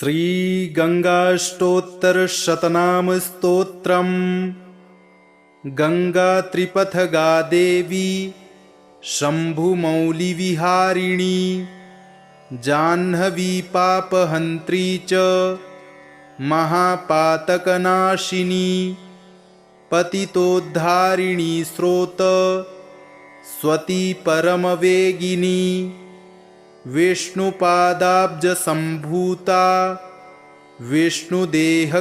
श्रीगंगाष्टोत्तरशतनाम स्तोत्रम्। गंगा त्रिपथगा देवी शंभुमौलिविहारिणी, जाह्नवी पापहन्त्री च महापातकनाशिनी, पतितोद्धारिणी स्रोत स्वती परमवेगिनी, विष्णुपादाब्ज संभूता विष्णुदेहकृतालया,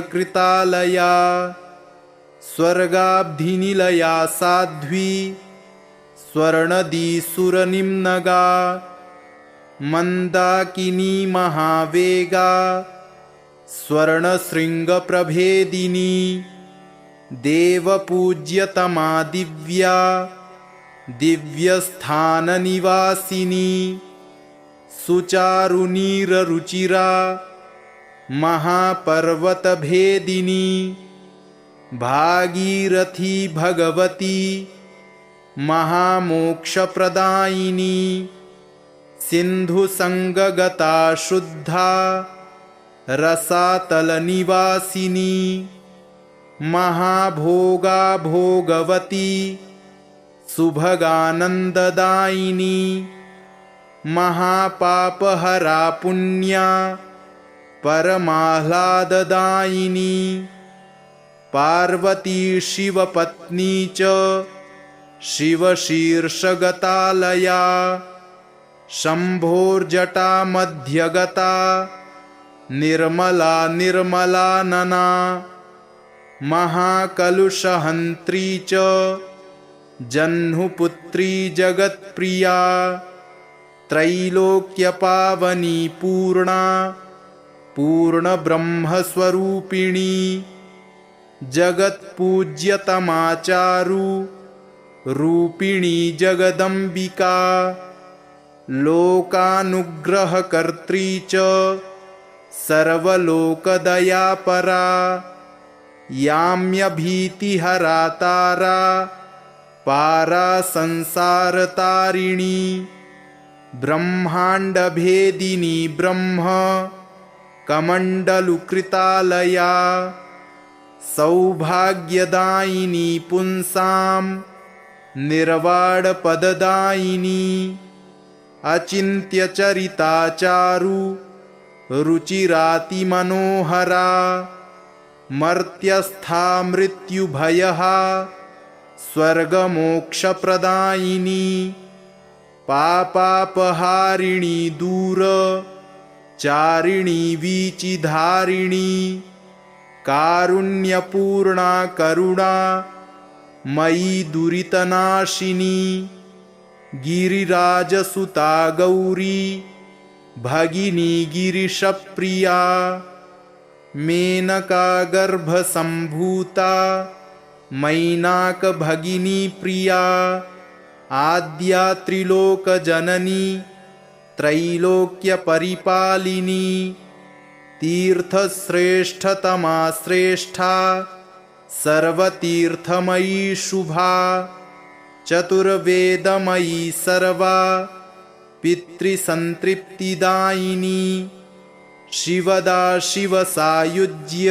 स्वर्गाब्धिनिलया साध्वी स्वर्णदीसुरनिम्नगा, मंदाकिनी महावेगा स्वर्णशृंगप्रभेदिनी, देवपूज्यतमा दिव्या दिव्यस्थाननिवासिनी, सुचारुनीररुचिरा महापर्वतभेदिनी, भागीरथी भगवती महामोक्षप्रदायिनी, सिन्धुसंगगता शुद्धा रसातलनिवासिनी, महाभोगा भोगवती सुभगानन्ददायिनी, महापापहरा पुण्या परमाह्लाददायिनी, पार्वती शिवपत्नी च शिवशीर्षगतालया, शम्भोर्जटा मध्यगता निर्मला निर्मलानना, महाकलुषहन्त्री च जह्नुपुत्री जगत्प्रिया, त्रैलोक्यपावनी पूर्णा पूर्णब्रह्मस्वरूपिणी, जगत्पूज्यतमाचारु रूपिणी जगदम्बिका, लोकानुग्रहकर्त्री च सर्वलोकदयापरा, याम्यभीतिहरा तारा पारा संसारतारिणी, ब्रह्माण्डभेदिनी ब्रह्म कमण्डलुकृतालया, सौभाग्यदायिनी पुंसां निर्वाणपददायिनी, अचिन्त्यचरिताचारु रुचिरातिमनोहरा, मर्त्यस्था मृत्युभयहा स्वर्गमोक्षप्रदायिनी, पापापहारिणी दूर चारिणी वीचिधारिणी, कारुण्यपूर्णा करुणा मयि दुरितनाशिनी, गिरिराजसुता गौरी भगिनी गिरिशप्रिया, मेनका गर्भसंभूता मैनाकभगिनी प्रिया, आद्या त्रिलोकजननी त्रैलोक्यपरिपालिनी, तीर्थश्रेष्ठतमा श्रेष्ठा सर्वतीर्थमयी शुभा, चतुर्वेदमयी सर्वा पितृसंतृप्तिदायिनी, शिवदा शिवसायुज्य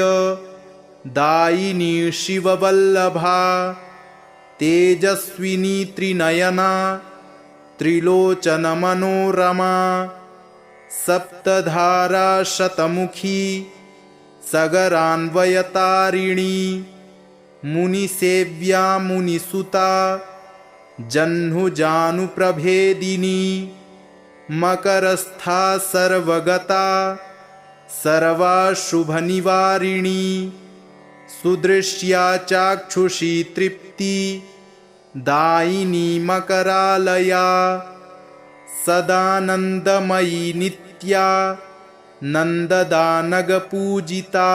दायिनी शिववल्लभा, तेजस्विनी त्रिनयना त्रिलोचनमनोरमा, सप्तधारा शतमुखी सगरान्वयतारिणी, मुनिसेव्या मुनिसुता जह्नुजानुप्रभेदिनी, मकरस्था सर्वगता सर्वाशुभनिवारिणी, सुदृश्या चाक्षुषी तृप्ति दायिनी मकरालया, सदानन्दमयी नित्या नन्ददानगपूजिता,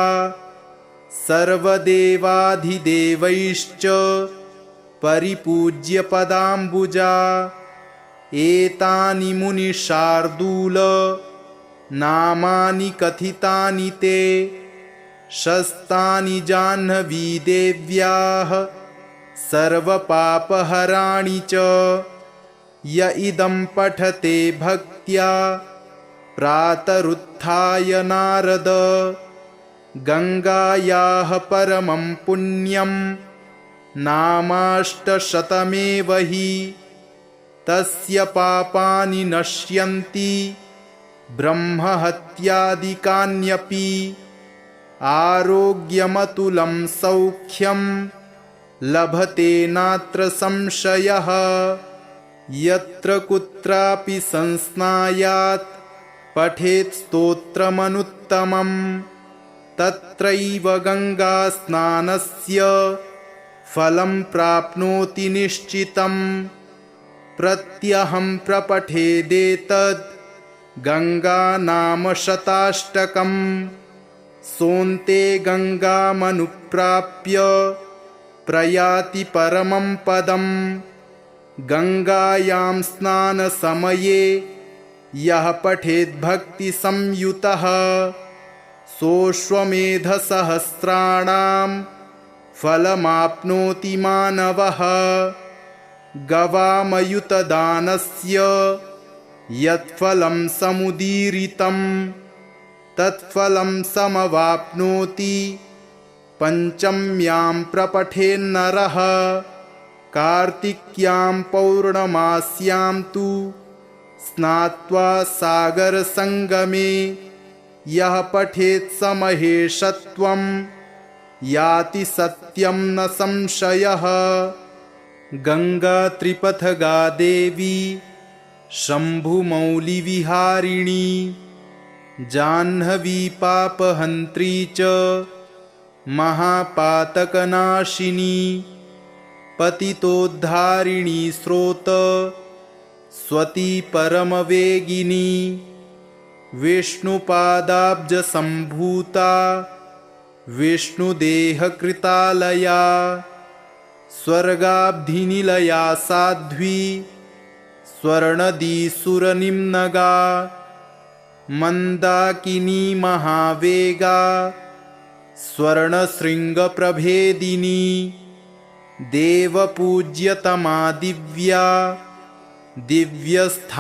सर्वदेवाधिदेवैश्च परिपूज्यपदाम्बुजा, एतानि मुनिशार्दूल नामानि कथितानि ते, शस्तानि जाह्नवी देव्याः सर्वपापहराणि च, य इदं पठते भक्त्या प्रातरुत्थाय नारद गङ्गायाः परमं पुण्यं नामाष्टशतमेव हि तस्य पापानि नश्यन्ति ब्रह्महत्यादिकान्यपि आरोग्यमतुलं सौख्यं लभते नात्र संशयः यत्र कुत्रापि संस्नायात् पठेत् स्तोत्रमनुत्तमं तत्रैव गङ्गास्नानस्य फलं प्राप्नोति निश्चितम् प्रत्यहं प्रपठेदेतद् गङ्गानाम शताष्टकम् सोऽन्ते गङ्गामनुप्राप्य प्रयाति परमं पदम् गङ्गायां स्नानसमये यः पठेद्भक्तिसंयुतः सोऽश्वमेधसहस्राणां फलमाप्नोति मानवः गवामयुतदानस्य यत्फलं समुदीरितं तत्फलं समवाप्नोति पञ्चम्यां प्रपठेन्नरः कार्तिक्यां पौर्णमास्यां तु स्नात्वा सागरसङ्गमे यः पठेत् समहेशत्वं याति सत्यं न संशयः गंगा त्रिपथगा देवी शंभुमौलिविहारिणी जाह्नवी पापहन्त्री च महापातकनाशिनी पतितोद्धारिणी स्रोत स्वती परमवेगिनी विष्णुपादाब्जसम्भूता विष्णुदेहकृतालया स्वर्गाब्धिनिलया साध्वी स्वर्णदीसुरनिम्नगा मन्दाकिनी महावेगा स्वर्णशृङ्गप्रभेदिनी देवपूज्यतमा दिव्या दिव्यस्थाननिवासिनी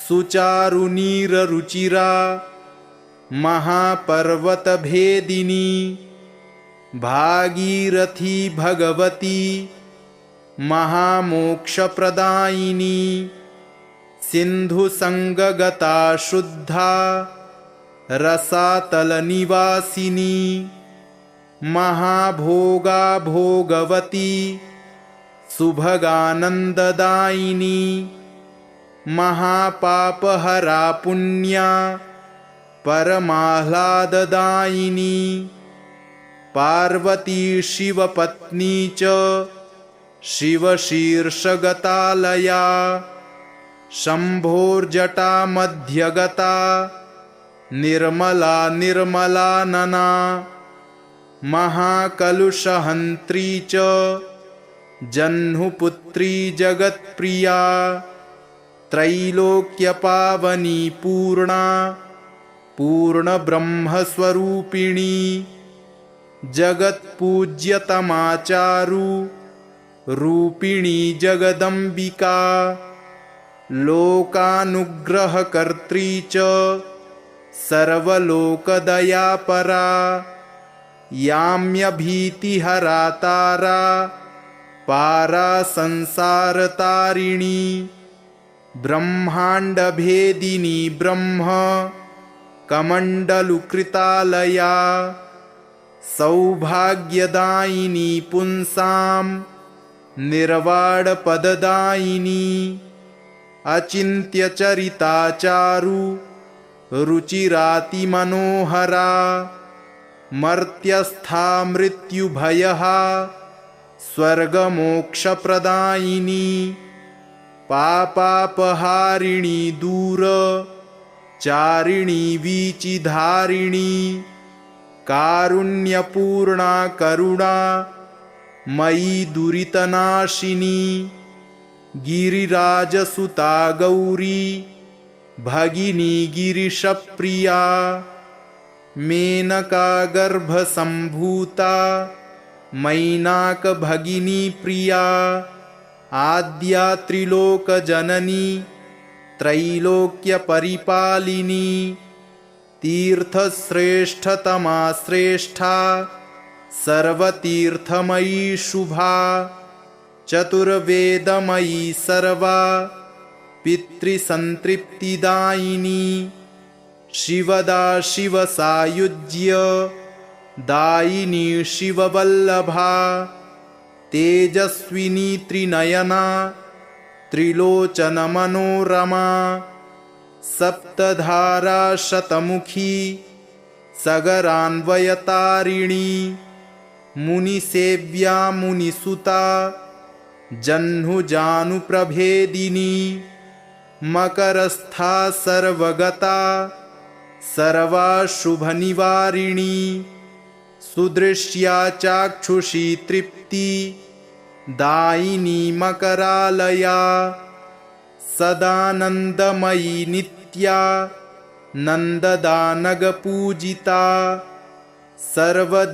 सुचारुनीररुचिरा महापर्वतभेदिनी भागीरथी भगवती महामोक्षप्रदायिनी सिन्धुसङ्गगता शुद्धा रसातलनिवासिनी महाभोगा भोगवती सुभगानन्ददायिनी महापापहरा पुण्या परमाह्लाददायिनी पार्वती शिवपत्नी च शिवशीर्षगतालया शम्भोर्जटा मध्यगता निर्मला निर्मलानना महाकलुषहन्त्री च जह्नुपुत्री जगत्प्रिया त्रैलोक्यपावनी पूर्णा पूर्णब्रह्मस्वरूपिणी जगत्पूज्यतमाचारु रूपिणी जगदम्बिका लोकानुग्रहकर्त्री च सर्वलोकदयापरा याम्यभीतिहरा तारा पारा संसारतारिणी ब्रह्माण्डभेदिनी ब्रह्म कमण्डलुकृतालया सौभाग्यदायिनी पुंसां निर्वाणपददायिनी अचिन्त्यचरिताचारु रुचिरातिमनोहरा मर्त्यस्था मृत्युभयहा स्वर्गमोक्षप्रदायिनी पापापहारिणी दूर चारिणी वीचिधारिणी कारुण्यपूर्णा करुणा मयि दुरितनाशिनी गिरिराजसुता गौरी भगिनी गिरिशप्रिया मेनका गर्भसम्भूता मैनाकभगिनी प्रिया आद्या त्रिलोकजननी त्रैलोक्यपरिपालिनी तीर्थश्रेष्ठतमा श्रेष्ठा सर्वतीर्थमयी शुभा चतुर्वेदमयी सर्वा पितृसंतृप्तिदायिनी शिवदा शिवसायुज्य दायिनी शिववल्लभा तेजस्विनी त्रिनयना त्रिलोचनमनोरमा सप्तधारा शतमुखी सगरान्वयतारिणी मुनिसेव्या मुनिसुता जह्नुजानुप्रभेदिनी मकरस्था सर्वगता सर्वाशुभनिवारिणी सुदृश्या चाक्षुषी तृप्ति दायिनी मकरालया सदानन्दमयी नित्या नन्ददानगपूजिता सर्वदेवाधिदेवैश्च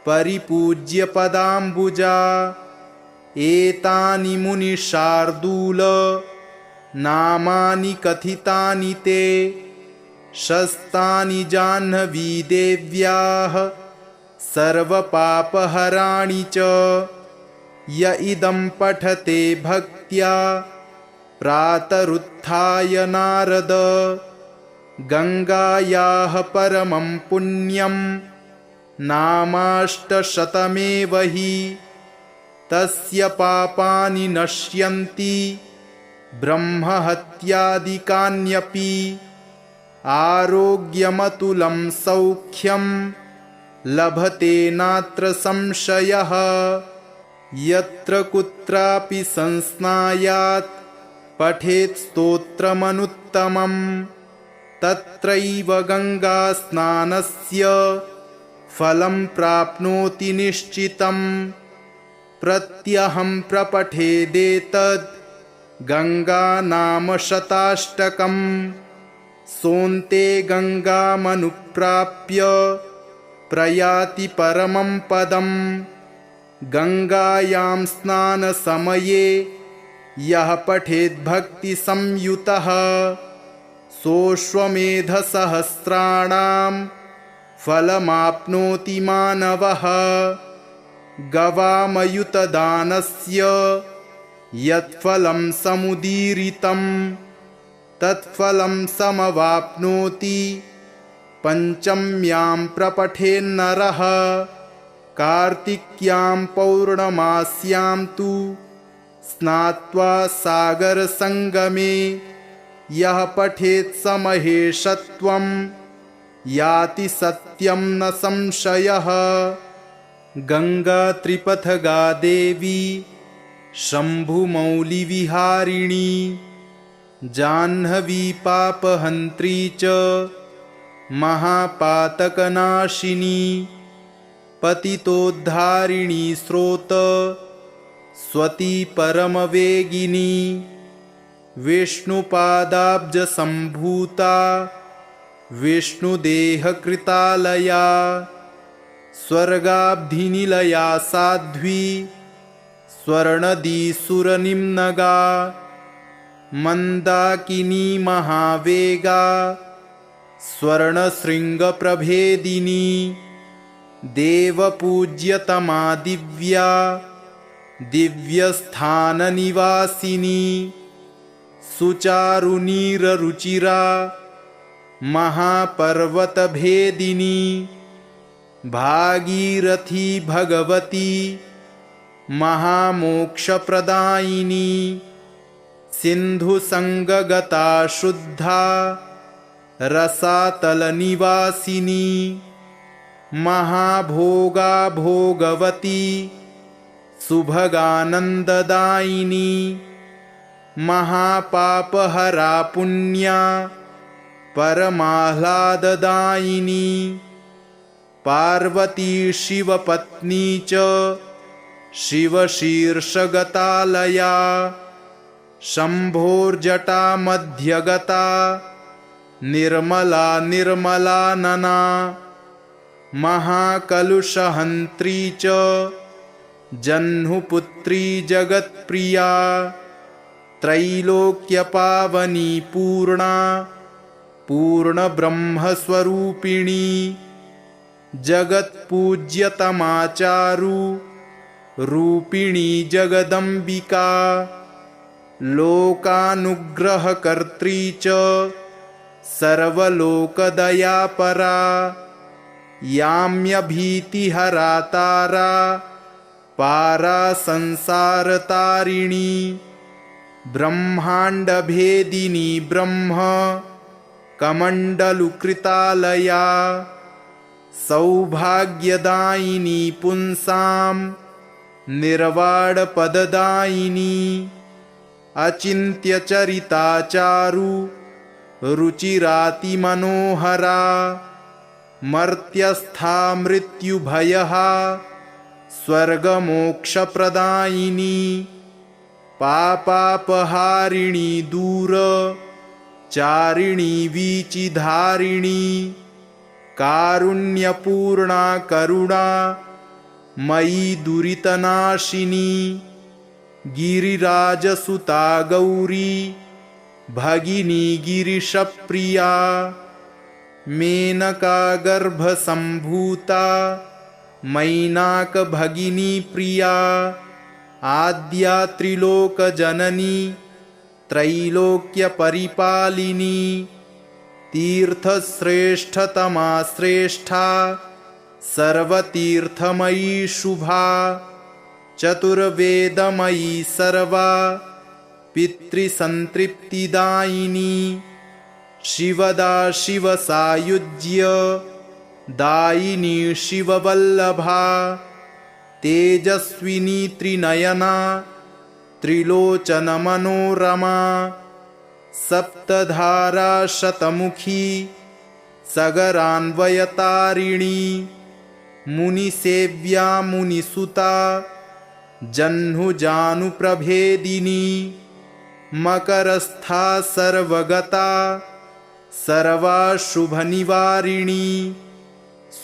परिपूज्य पदाम्बुजा एतानि मुनिशार्दूल नामानि कथितानि ते शस्तानि जाह्नवी देव्याः सर्वपापहराणि च य इदं पठते भक्त्या प्रातरुत्थाय नारद गंगायाः परमं पुण्यं नामाष्टशतमेव हि तस्य पापानि नश्यन्ति ब्रह्महत्यादिकान्यपि आरोग्यमतुलं सौख्यं लभते नात्र संशयः यत्र कुत्रापि संस्नायात् पठेत् स्तोत्रमनुत्तमं तत्रैव गंगास्नानस्य फलं प्राप्नोति निश्चितम् प्रत्यहं प्रपठेदेतद् गंगानामशताष्टकम् सोऽन्ते गंगामनुप्राप्य प्रयाति परमं पदम् गंगायां स्नानसमये यः पठेद्भक्तिसंयुतः सोऽश्वमेधसहस्राणां फलमाप्नोति मानवः गवामयुतदानस्य यत्फलं समुदीरितं तत्फलं समवाप्नोति पंचम्यां प्रपठेन्नरः कार्तिक्यां पौर्णमास्यां तु स्नात्वा सागरसंगमे यः पठेत् समहेशत्वं याति सत्यं न संशयः गंगा त्रिपथगा देवी शंभुमौलिविहारिणी जाह्नवी पापहन्त्री च महापातकनाशिनी पतितोद्धारिणी स्रोत स्वती परमवेगिनी विष्णुपादाब्जसम्भूता विष्णुदेहकृतालया स्वर्गाब्धिनिलया साध्वी स्वर्णदीसुरनिम्नगा मन्दाकिनी महावेगा स्वर्णशृङ्गप्रभेदिनी देवपूज्यतमा दिव्या दिव्यस्थाननिवासिनी सुचारुनीररुचिरा महापर्वतभेदिनी भागीरथी भगवती महामोक्षप्रदायिनी सिन्धुसंगगता शुद्धा रसातलनिवासिनी महाभोगा भोगवती सुभगानन्ददायिनी महापापहरा पुण्या परमाह्लाददायिनी पार्वती शिवपत्नी च शिवशीर्षगतालया शम्भोर्जटा मध्यगता निर्मला निर्मलानना महाकलुषहन्त्री च जह्नुपुत्री जगत्प्रिया त्रैलोक्यपावनी पूर्णा पूर्णब्रह्मस्वरूपिणी जगत्पूज्यतमाचारु रूपिणी जगदम्बिका लोकानुग्रहकर्त्री च सर्वलोकदयापरा याम्यभीतिहरा तारा पारा संसारतारिणी ब्रह्माण्डभेदिनी ब्रह्म कमण्डलुकृतालया सौभाग्यदायिनी पुंसां निर्वाणपददायिनी अचिन्त्यचरिताचारु रुचिरातिमनोहरा मर्त्यस्था मृत्युभयहा स्वर्गमोक्षप्रदायिनी पापापहारिणी दूर चारिणी वीचिधारिणी कारुण्यपूर्णा करुणा मयि दुरितनाशिनी गिरिराजसुता गौरी भगिनी गिरिशप्रिया मेनका गर्भसम्भूता मैनाकभगिनी प्रिया आद्या त्रिलोकजननी त्रैलोक्यपरिपालिनी तीर्थश्रेष्ठतमा श्रेष्ठा सर्वतीर्थमयी शुभा चतुर्वेदमयी सर्वा पितृसंतृप्तिदायिनी शिवदा शिवसायुज्य दायिनी शिववल्लभा तेजस्विनी त्रिनयना त्रिलोचनमनोरमा सप्तधारा शतमुखी सगरान्वयतारिणी मुनिसेव्या मुनिसुता जह्नुजानुप्रभेदिनी मकरस्था सर्वगता सर्वाशुभनिवारिणी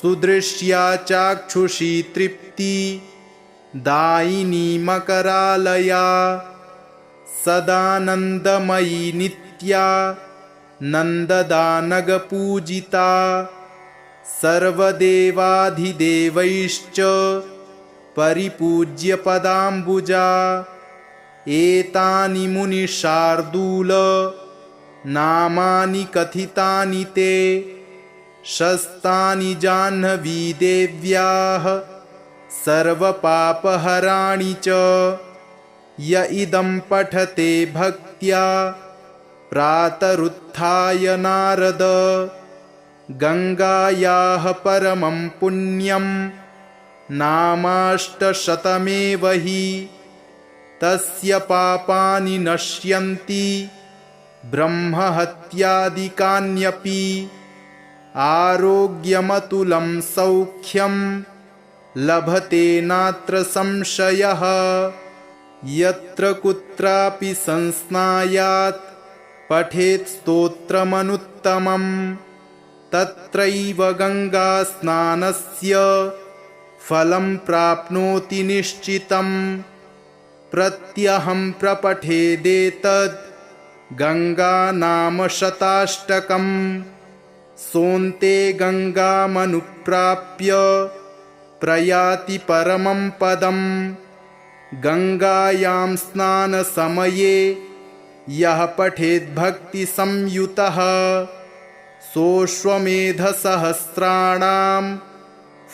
सुदृश्या चाक्षुषी तृप्ति दायिनी मकरालया सदानन्दमयी नित्या नन्ददानगपूजिता सर्वदेवाधिदेवैश्च परिपूज्यपदाम्बुजा एतानि मुनिशार्दूल नामानि कथितानि ते शस्तानि जाह्नवी देव्याः सर्वपापहराणि च य इदं पठते भक्त्या प्रातरुत्थाय नारद गङ्गायाः परमं पुण्यं नामाष्टशतमेव हि तस्य पापानि नश्यन्ति ब्रह्महत्यादिकान्यपि आरोग्यमतुलं सौख्यं लभते नात्र संशयः यत्र कुत्रापि संस्नायात् पठेत् स्तोत्रमनुत्तमं तत्रैव गङ्गास्नानस्य फलं प्राप्नोति निश्चितम् प्रत्यहं प्रपठेदेतद् गङ्गानामशताष्टकम् सोऽन्ते गङ्गामनुप्राप्य प्रयाति परमं पदम् गङ्गायां स्नानसमये यः पठेद्भक्तिसंयुतः सोऽश्वमेधसहस्राणां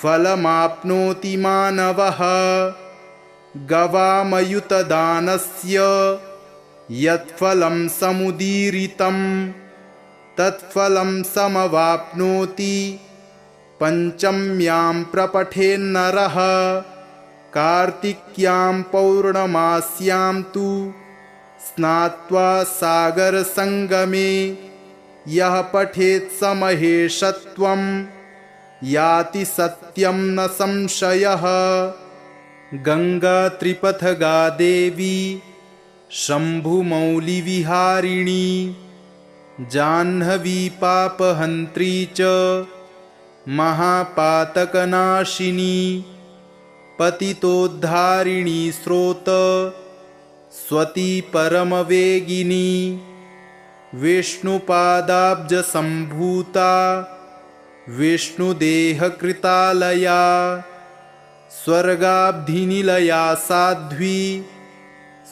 फलमाप्नोति मानवः गवामयुतदानस्य यत्फलं समुदीरितं तत्फलं समवाप्नोति पञ्चम्यां प्रपठेन्नरः कार्तिक्यां पौर्णमास्यां तु स्नात्वा सागरसङ्गमे यः पठेत् समहेशत्वं याति सत्यं न संशयः गंगा त्रिपथगा देवी शंभुमौलिविहारिणी जाह्नवी पापहन्त्री च महापातकनाशिनी पतितोद्धारिणी स्रोत स्वती परमवेगिनी विष्णुपादाब्जसम्भूता विष्णुदेहकृतालया स्वर्गाब्धिनिलया साध्वी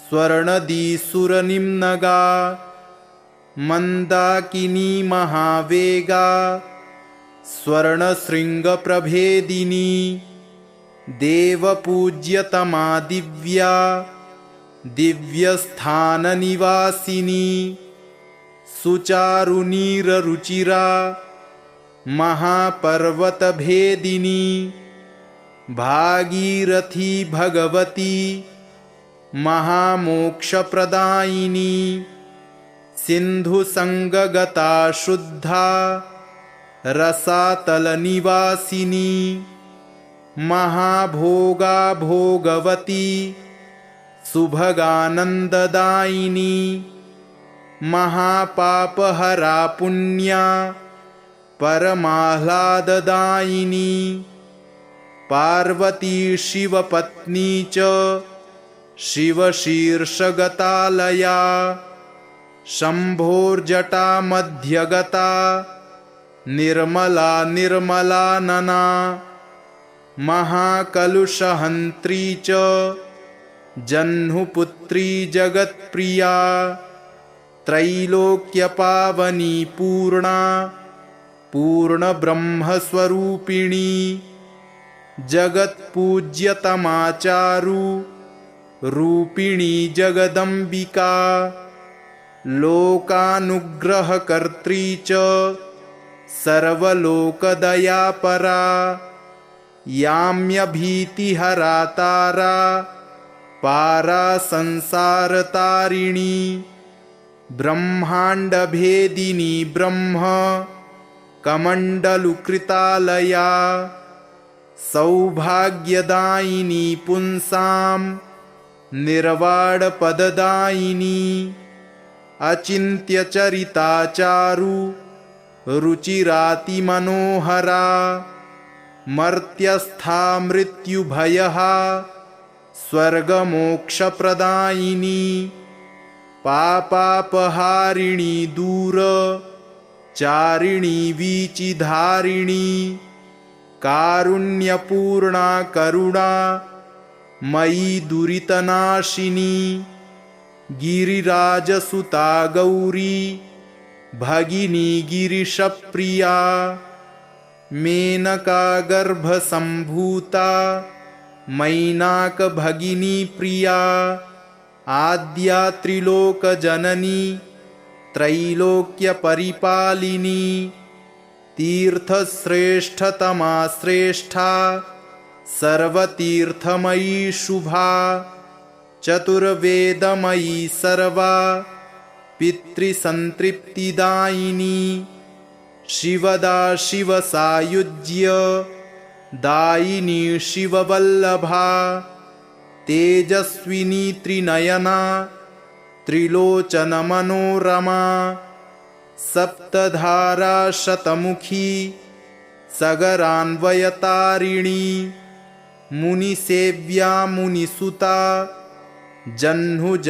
स्वर्णदीसुरनिम्नगा मन्दाकिनी महावेगा स्वर्णशृङ्गप्रभेदिनी देवपूज्यतमा दिव्या दिव्यस्थाननिवासिनी सुचारुनीररुचिरा महापर्वतभेदिनी भागीरथी भगवती महामोक्षप्रदायिनी सिन्धुसङ्गगता शुद्धा रसातलनिवासिनी महाभोगा भोगवती सुभगानन्ददायिनी महापापहरा पुण्या परमाह्लाददायिनी पार्वती शिवपत्नी च शिवशीर्षगतालया शम्भोर्जटा मध्यगता निर्मला निर्मलानना महाकलुषहन्त्री च जह्नुपुत्री जगत्प्रिया त्रैलोक्यपावनी पूर्णा पूर्णब्रह्मस्वरूपिणी जगत्पूज्यतमाचारु रूपिणी जगदम्बिका लोकानुग्रहकर्त्री च सर्वलोकदयापरा याम्यभीतिहरा तारा पारा संसारतारिणी ब्रह्माण्डभेदिनी ब्रह्म कमण्डलुकृतालया सौभाग्यदायिनी पुंसां निर्वाणपददायिनी अचिन्त्यचरिताचारु रुचिरातिमनोहरा मर्त्यस्था मृत्युभयहा स्वर्गमोक्षप्रदायिनी पापापहारिणी दूर चारिणी वीचिधारिणी कारुण्यपूर्णा करुणा मयि दुरितनाशिनी गिरिराजसुता गौरी भगिनी गिरिशप्रिया मेनका गर्भसम्भूता मैनाकभगिनी प्रिया आद्या त्रिलोकजननी त्रैलोक्यपरिपालिनी तीर्थश्रेष्ठतमा श्रेष्ठा सर्वतीर्थमयी शुभा चतुर्वेदमयी सर्वा पितृसंतृप्तिदायिनी शिवदा शिवसायुज्य दायिनी शिववल्लभा तेजस्विनी त्रिनयना त्रिलोचनमनोरमा सप्तधारा शतमुखी सगरान्वयतारिणी मुनिसेव्या मुनिसुता जह्नुजानुप्रभेदिनी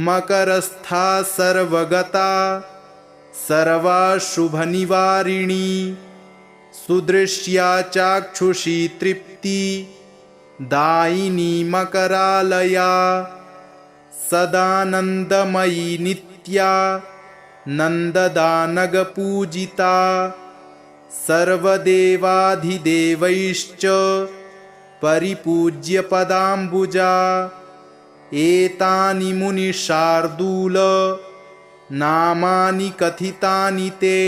मकरस्था सर्वगता सर्वाशुभनिवारिणी सुदृश्या चाक्षुषी तृप्ति दायिनी मकरालया सदानन्दमयी नित्या नन्ददानगपूजिता सर्वदेवाधिदेवैश्च परिपूज्यपदाम्बुजा एतानि मुनिशार्दूल नामानि कथितानि ते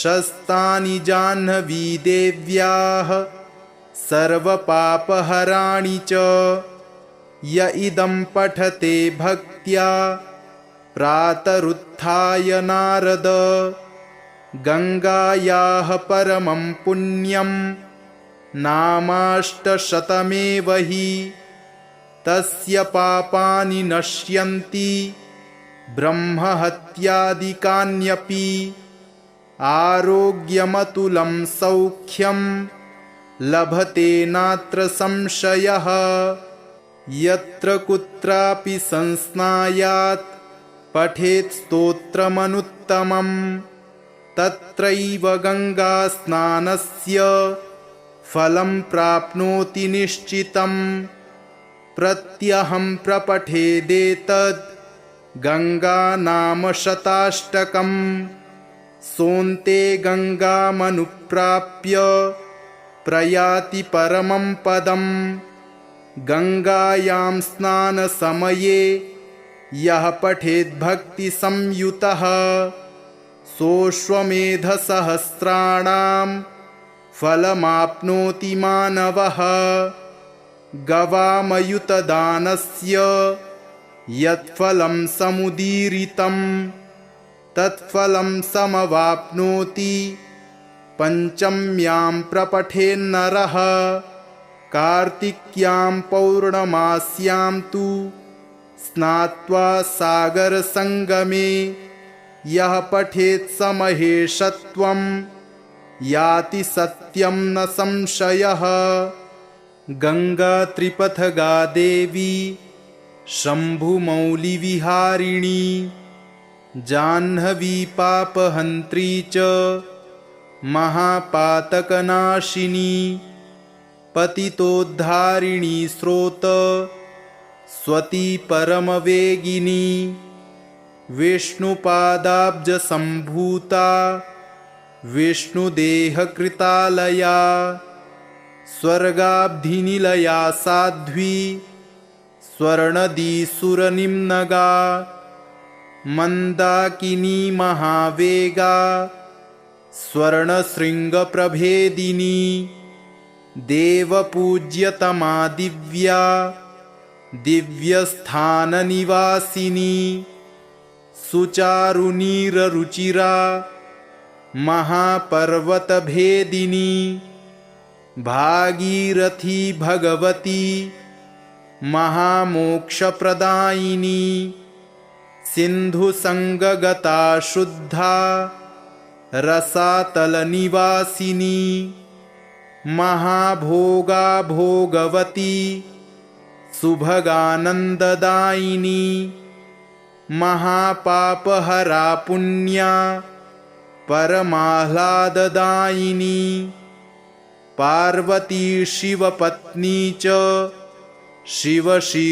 शस्तानि जाह्नवी देव्याः सर्वपापहराणि च य इदं पठते भक्त्या प्रातरुत्थाय नारद गंगायाः परमं पुण्यं नामाष्टशतमेव हि तस्य पापानि नश्यन्ति ब्रह्महत्यादिकान्यपि आरोग्यमतुलं सौख्यं लभते नात्र संशयः। यत्र कुत्रापि संस्नायात् पठेत् स्तोत्रमनुत्तमं तत्रैव गङ्गास्नानस्य फलं प्राप्नोति निश्चितम्। प्रत्यहं प्रपठेदेतद् गङ्गानाम शताष्टकम्। सोऽन्ते गङ्गामनुप्राप्य प्रयाति परमं पदम्। गङ्गायां स्नानसमये यः पठेद्भक्तिसंयुतः सोऽश्वमेधसहस्राणां फलमाप्नोति मानवः। गवामयुतदानस्य यत्फलं समुदीरितं तत्फलं समवाप्नोति पञ्चम्यां प्रपठेन्नरः। कार्तिक्यां पौर्णमास्यां तु स्नात्वा सागरसङ्गमे यः पठेत् स महेशत्वं याति सत्यं न संशयः। गंगा त्रिपथगा देवी शम्भुमौलिविहारिणी जाह्नवी पापहन्त्री च महापातकनाशिनी पतितोद्धारिणी स्रोत स्वती परमवेगिनी विष्णुपादाब्जसम्भूता विष्णुदेहकृतालया स्वर्गाब्धिनिलया साध्वी स्वर्णदीसुरनिम्नगा मन्दाकिनी महावेगा स्वर्णशृङ्गप्रभेदिनी देवपूज्यतमा दिव्या दिव्यस्थाननिवासिनी सुचारुनीररुचिरा महापर्वतभेदिनी भागीरथी भगवती महामोक्षप्रदायिनी सिन्धुसङ्गगता शुद्धा रसातलनिवासिनी महाभोगा भोगवती सुभगानन्ददायिनी महापापहरा पुण्या परमाह्लाददायिनी पार्वती शिवपत्नी च शिवशीर्षगतालया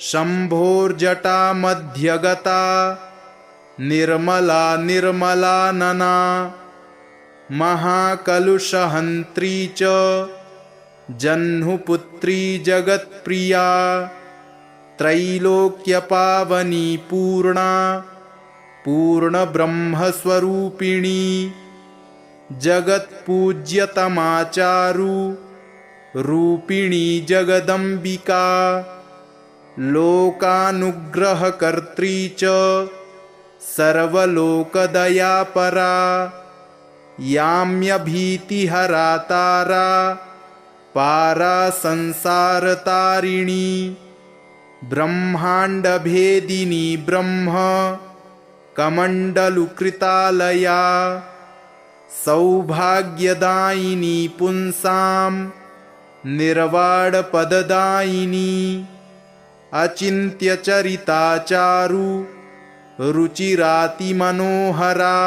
शम्भोर्जटा मध्यगता निर्मला निर्मलानना महाकलुषहन्त्री च जह्नुपुत्री जगत्प्रिया त्रैलोक्यपावनी पूर्णा पूर्णब्रह्मस्वरूपिणी जगत्पूज्यतमाचारु रूपिणी जगदम्बिका लोकानुग्रहकर्त्री च सर्वलोकदयापरा याम्यभीतिहरा तारा पारा संसारतारिणी ब्रह्माण्डभेदिनी ब्रह्म कमण्डलुकृतालया सौभाग्यदायिनी पुंसां निर्वाणपददायिनी अचिन्त्यचरिताचारु रुचिरातिमनोहरा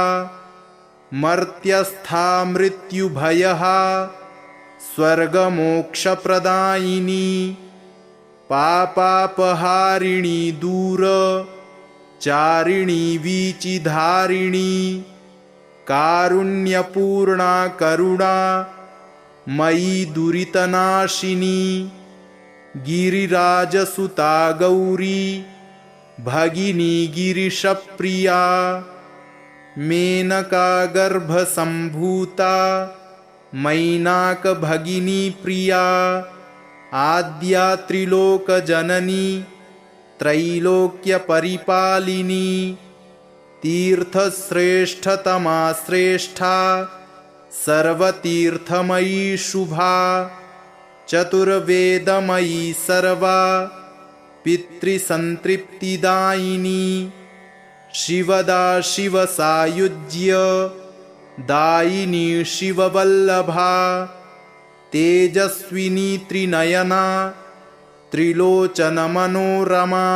मर्त्यस्था मृत्युभयहा स्वर्गमोक्षप्रदायिनी पापापहारिणी दूर चारिणी वीचिधारिणी कारुण्यपूर्णा करुणा मयि दुरितनाशिनी गिरिराजसुता गौरी भगिनी गिरिशप्रिया मेनका गर्भसम्भूता मैनाकभगिनी प्रिया आद्या त्रिलोकजननी त्रैलोक्यपरिपालिनी तीर्थश्रेष्ठतमा श्रेष्ठा सर्वतीर्थमयी शुभा चतुर्वेदमयी सर्वा पितृसंतृप्तिदायिनी शिवदा शिवसायुज्य दायिनी शिववल्लभा तेजस्विनी त्रिनयना त्रिलोचनमनोरमा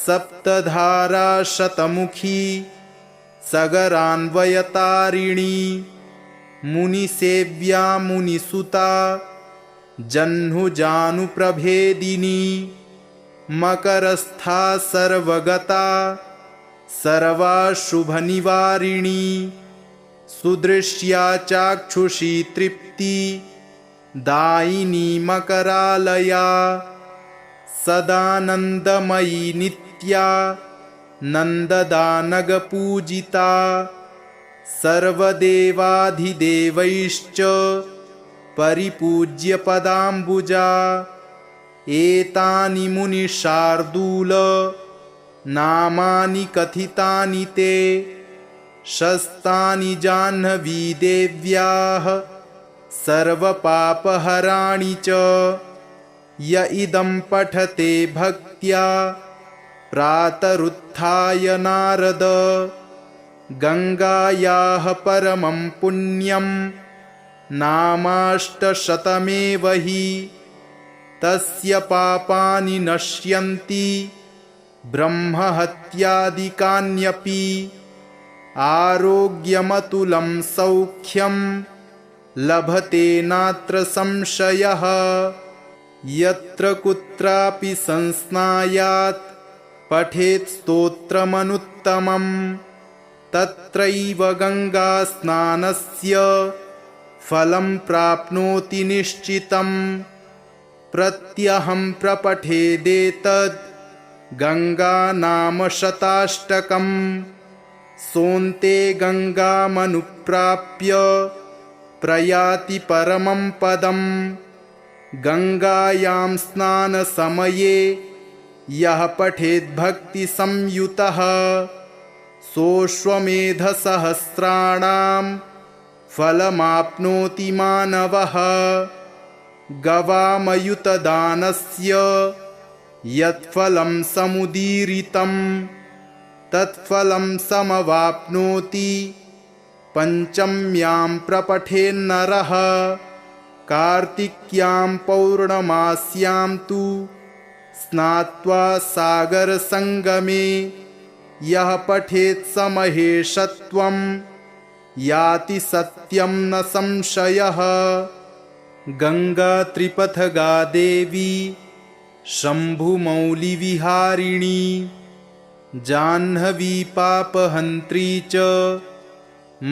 सप्तधारा शतमुखी सगरान्वयतारिणी मुनिसेव्या मुनिसुता जह्नुजानुप्रभेदिनी मकरस्था सर्वगता सर्वाशुभनिवारिणी सुदृश्या चाक्षुषी तृप्ति दायिनी मकरालया सदानन्दमयी नित्या नन्ददानगपूजिता सर्वदेवाधिदेवैश्च परिपूज्य पदाम्बुजा एतानि मुनिशार्दूल नामानि कथितानि ते शस्तानि जाह्नवी देव्याः सर्वपापहराणि च य इदं पठते भक्त्या प्रातरुत्थाय नारद गङ्गायाः परमं पुण्यं नामाष्टशतमेव हि तस्य पापानि नश्यन्ति ब्रह्महत्यादिकान्यपि आरोग्यमतुलं सौख्यं लभते नात्र संशयः यत्र कुत्रापि संस्नायात् पठेत् स्तोत्रमनुत्तमं तत्रैव गङ्गास्नानस्य फलं प्राप्नोति निश्चितम् प्रत्यहं प्रपठेदेतद् गङ्गानामशताष्टकम् सोऽन्ते गङ्गामनुप्राप्य प्रयाति परमं पदम् गङ्गायां स्नानसमये यः पठेद्भक्तिसंयुतः सोऽश्वमेधसहस्राणां फलमाप्नोति मानवः गवामयुतदानस्य यत्फलं समुदीरितं तत्फलं समवाप्नोति पञ्चम्यां प्रपठेन्नरः कार्तिक्यां पौर्णमास्यां तु स्नात्वा सागरसङ्गमे यः पठेत् समहेशत्वं याति सत्यं न संशयः गंगा त्रिपथगा देवी शंभुमौलिविहारिणी जाह्नवी पापहन्त्री च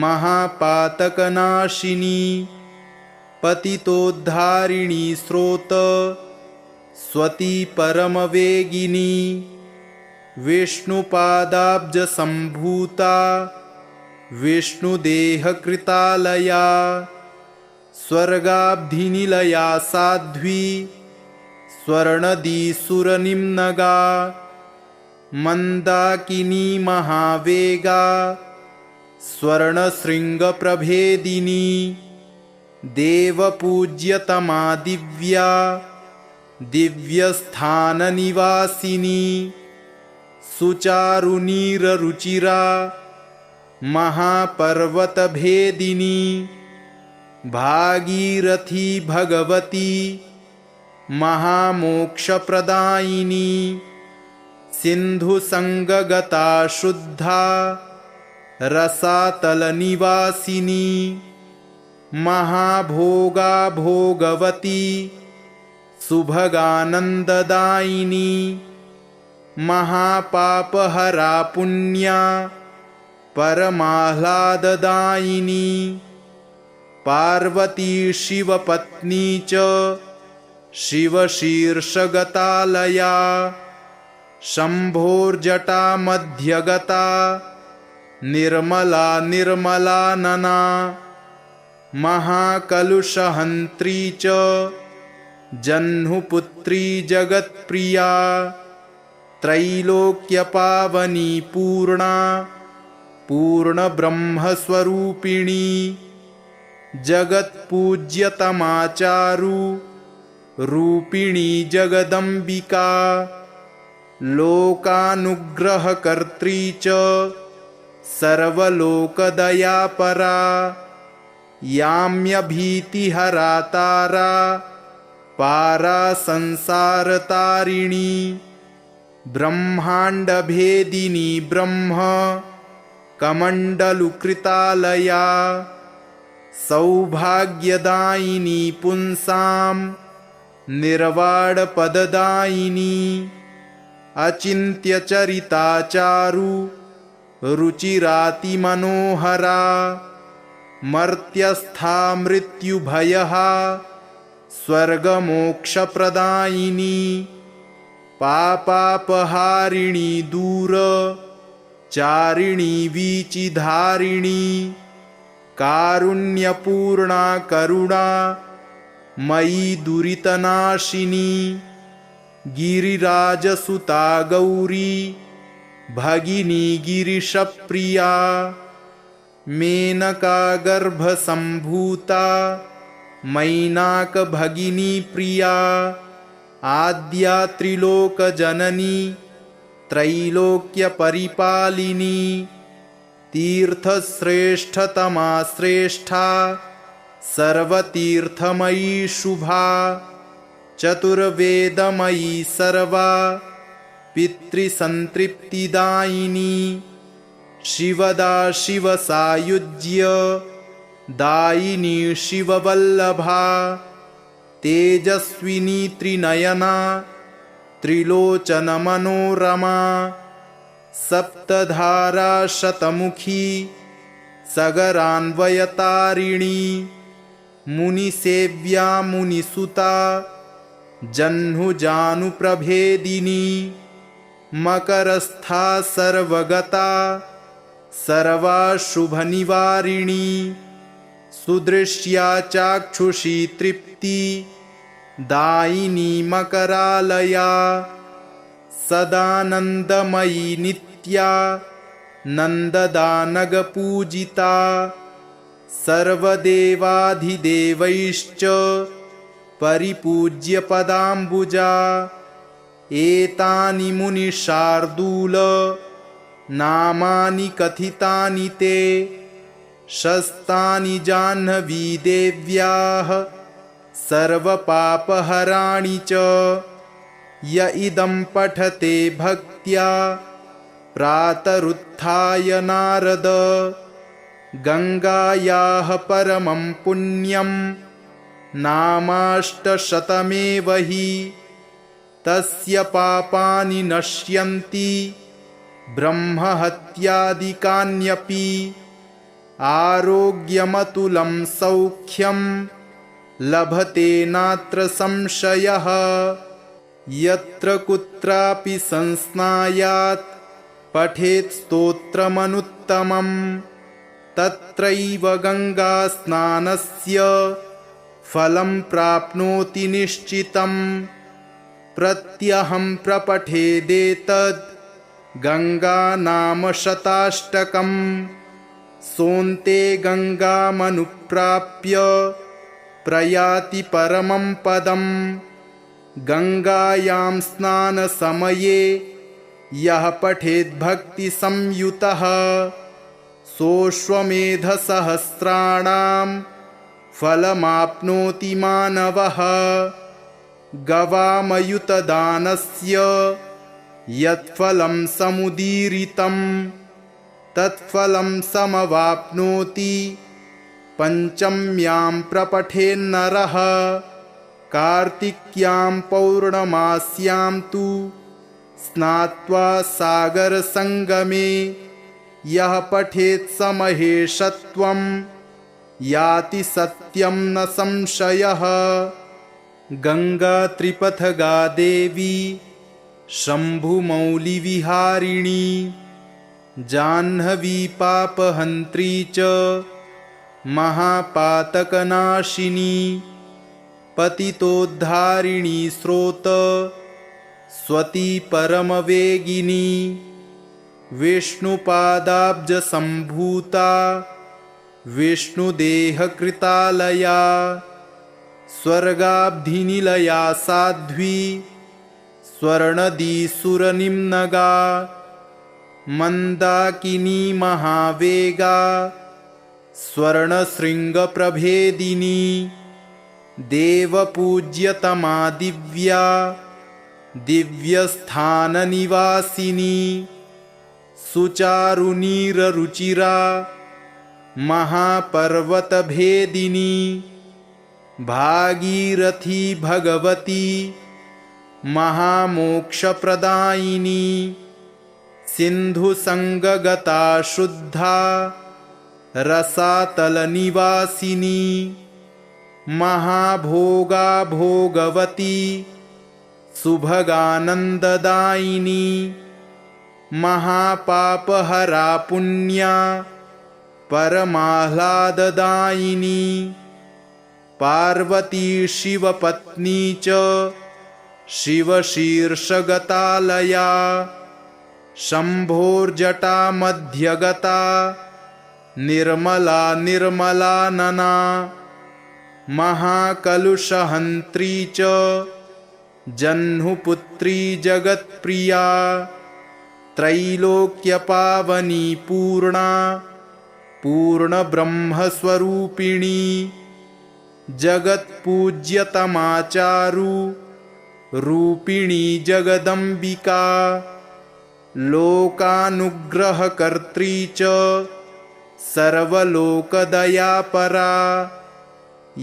महापातकनाशिनी पतितोद्धारिणी स्रोत स्वती परमवेगिनी विष्णुपादाब्जसम्भूता विष्णुदेहकृतालया स्वर्गाब्धिनिलया साध्वी स्वर्णदीसुरनिम्नगा मन्दाकिनी महावेगा स्वर्णशृङ्गप्रभेदिनी देवपूज्यतमा दिव्या दिव्यस्थाननिवासिनी सुचारुनीररुचिरा महापर्वतभेदिनी भागीरथी भगवती महामोक्षप्रदायिनी सिन्धुसङ्गगता शुद्धा रसातलनिवासिनी महाभोगा भोगवती सुभगानन्ददायिनी महापापहरा पुण्या परमाह्लाददायिनी पार्वती शिवपत्नी च शिवशीर्षगतालया शम्भोर्जटा मध्यगता निर्मला निर्मलानना महाकलुषहन्त्री च जह्नुपुत्री जगत्प्रिया त्रैलोक्यपावनी पूर्णा पूर्णब्रह्मस्वरूपिणी जगत्पूज्यतमाचारु रूपिणी जगदम्बिका लोकानुग्रहकर्त्री च सर्वलोकदयापरा याम्यभीतिहरा तारा पारा संसारतारिणी ब्रह्माण्डभेदिनी ब्रह्म कमण्डलुकृतालया सौभाग्यदायिनी पुंसां निर्वाणपददायिनी अचिन्त्यचरिता चारु रुचिरातिमनोहरा मर्त्यस्था मृत्युभयहा स्वर्गमोक्षप्रदायिनी पापापहारिणी दूर चारिणी वीचिधारिणी कारुण्यपूर्णा करुणा मयि दुरितनाशिनी गिरिराजसुता गौरी भगिनी गिरिशप्रिया मेनका गर्भसम्भूता मैनाकभगिनी प्रिया आद्या त्रिलोकजननी त्रैलोक्यपरिपालिनी तीर्थश्रेष्ठतमा श्रेष्ठा सर्वतीर्थमयी शुभा चतुर्वेदमयी सर्वा पितृसंतृप्तिदायिनी शिवदा शिवसायुज्य दायिनी शिववल्लभा तेजस्विनी त्रिनयना त्रिलोचनमनोरमा सप्तधारा शतमुखी सगरान्वयतारिणी मुनिसेव्या मुनिसुता जह्नुजानुप्रभेदिनी मकरस्था सर्वगता सर्वाशुभनिवारिणी सुदृश्या चाक्षुषी तृप्ति दायिनी मकरालया सदानन्दमयी नित्या नन्ददानगपूजिता सर्वदेवाधिदेवैश्च परिपूज्यपदाम्बुजा एतानि मुनिशार्दूल नामानि कथितानि ते शस्तानि जाह्नवी देव्याः सर्वपापहराणि च य इदं पठते भक्त्या प्रातरुत्थाय नारद गङ्गायाः परमं पुण्यं नामाष्टशतमेव हि तस्य पापानि नश्यन्ति ब्रह्महत्यादिकान्यपि आरोग्यमतुलं सौख्यं लभते नात्र संशयः यत्र कुत्रापि संस्नायात् पठेत् स्तोत्रमनुत्तमं तत्रैव गङ्गास्नानस्य फलं प्राप्नोति निश्चितम् प्रत्यहं प्रपठेदेतद् गङ्गानामशताष्टकम् सोऽन्ते गङ्गामनुप्राप्य प्रयाति परमं पदम् गङ्गायां स्नानसमये यः पठेद्भक्तिसंयुतः सोऽश्वमेधसहस्राणां फलमाप्नोति मानवः गवामयुतदानस्य यत्फलं समुदीरितं तत्फलं समवाप्नोति पञ्चम्यां प्रपठेन्नरः कार्तिक्यां पौर्णमास्यां तु स्नात्वा सागरसङ्गमे यः पठेत् समहेशत्वं याति सत्यं न संशयः गंगा त्रिपथगा देवी शंभुमौलिविहारिणी जाह्नवी पापहन्त्री च महापातकनाशिनी पतितोद्धारिणी स्रोत स्वती परमवेगिनी विष्णुपादाब्जसम्भूता विष्णुदेहकृतालया स्वर्गाब्धिनिलया साध्वी स्वर्णदीसुरनिम्नगा मन्दाकिनी महावेगा स्वर्णशृङ्गप्रभेदिनी देवपूज्यतमा दिव्या दिव्यस्थाननिवासिनी सुचारुनीररुचिरा महापर्वतभेदिनी भागीरथी भगवती महामोक्षप्रदायिनी सिन्धुसङ्गगता शुद्धा रसातलनिवासिनी महाभोगा भोगवती सुभगानन्ददायिनी महापापहरा पुण्या परमाह्लाददायिनी पार्वती शिवपत्नी च शिवशीर्षगतालया शम्भोर्जटा मध्यगता निर्मला निर्मलानना महाकलुषहन्त्री च जह्नुपुत्री जगत्प्रिया त्रैलोक्यपावनी पूर्णा पूर्णब्रह्मस्वरूपिणी जगत्पूज्यतमाचारु रूपिणी जगदम्बिका लोकानुग्रहकर्त्री च सर्वलोकदयापरा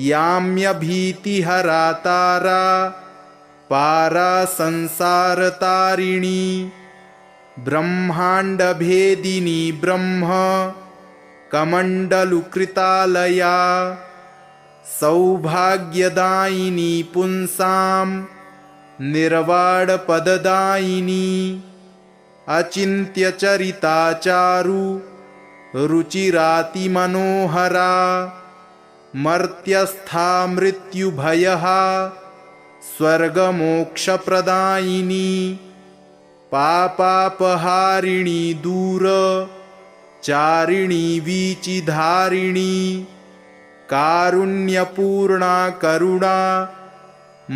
याम्यभीतिहरा तारा पारा संसारतारिणी ब्रह्माण्डभेदिनी ब्रह्म कमण्डलुकृतालया सौभाग्यदायिनी पुंसां निर्वाणपददायिनी अचिन्त्यचरिताचारु रुचिरातिमनोहरा मर्त्यस्था मृत्युभयहा स्वर्गमोक्षप्रदायिनी पापापहारिणी दूर चारिणी वीचिधारिणी कारुण्यपूर्णा करुणा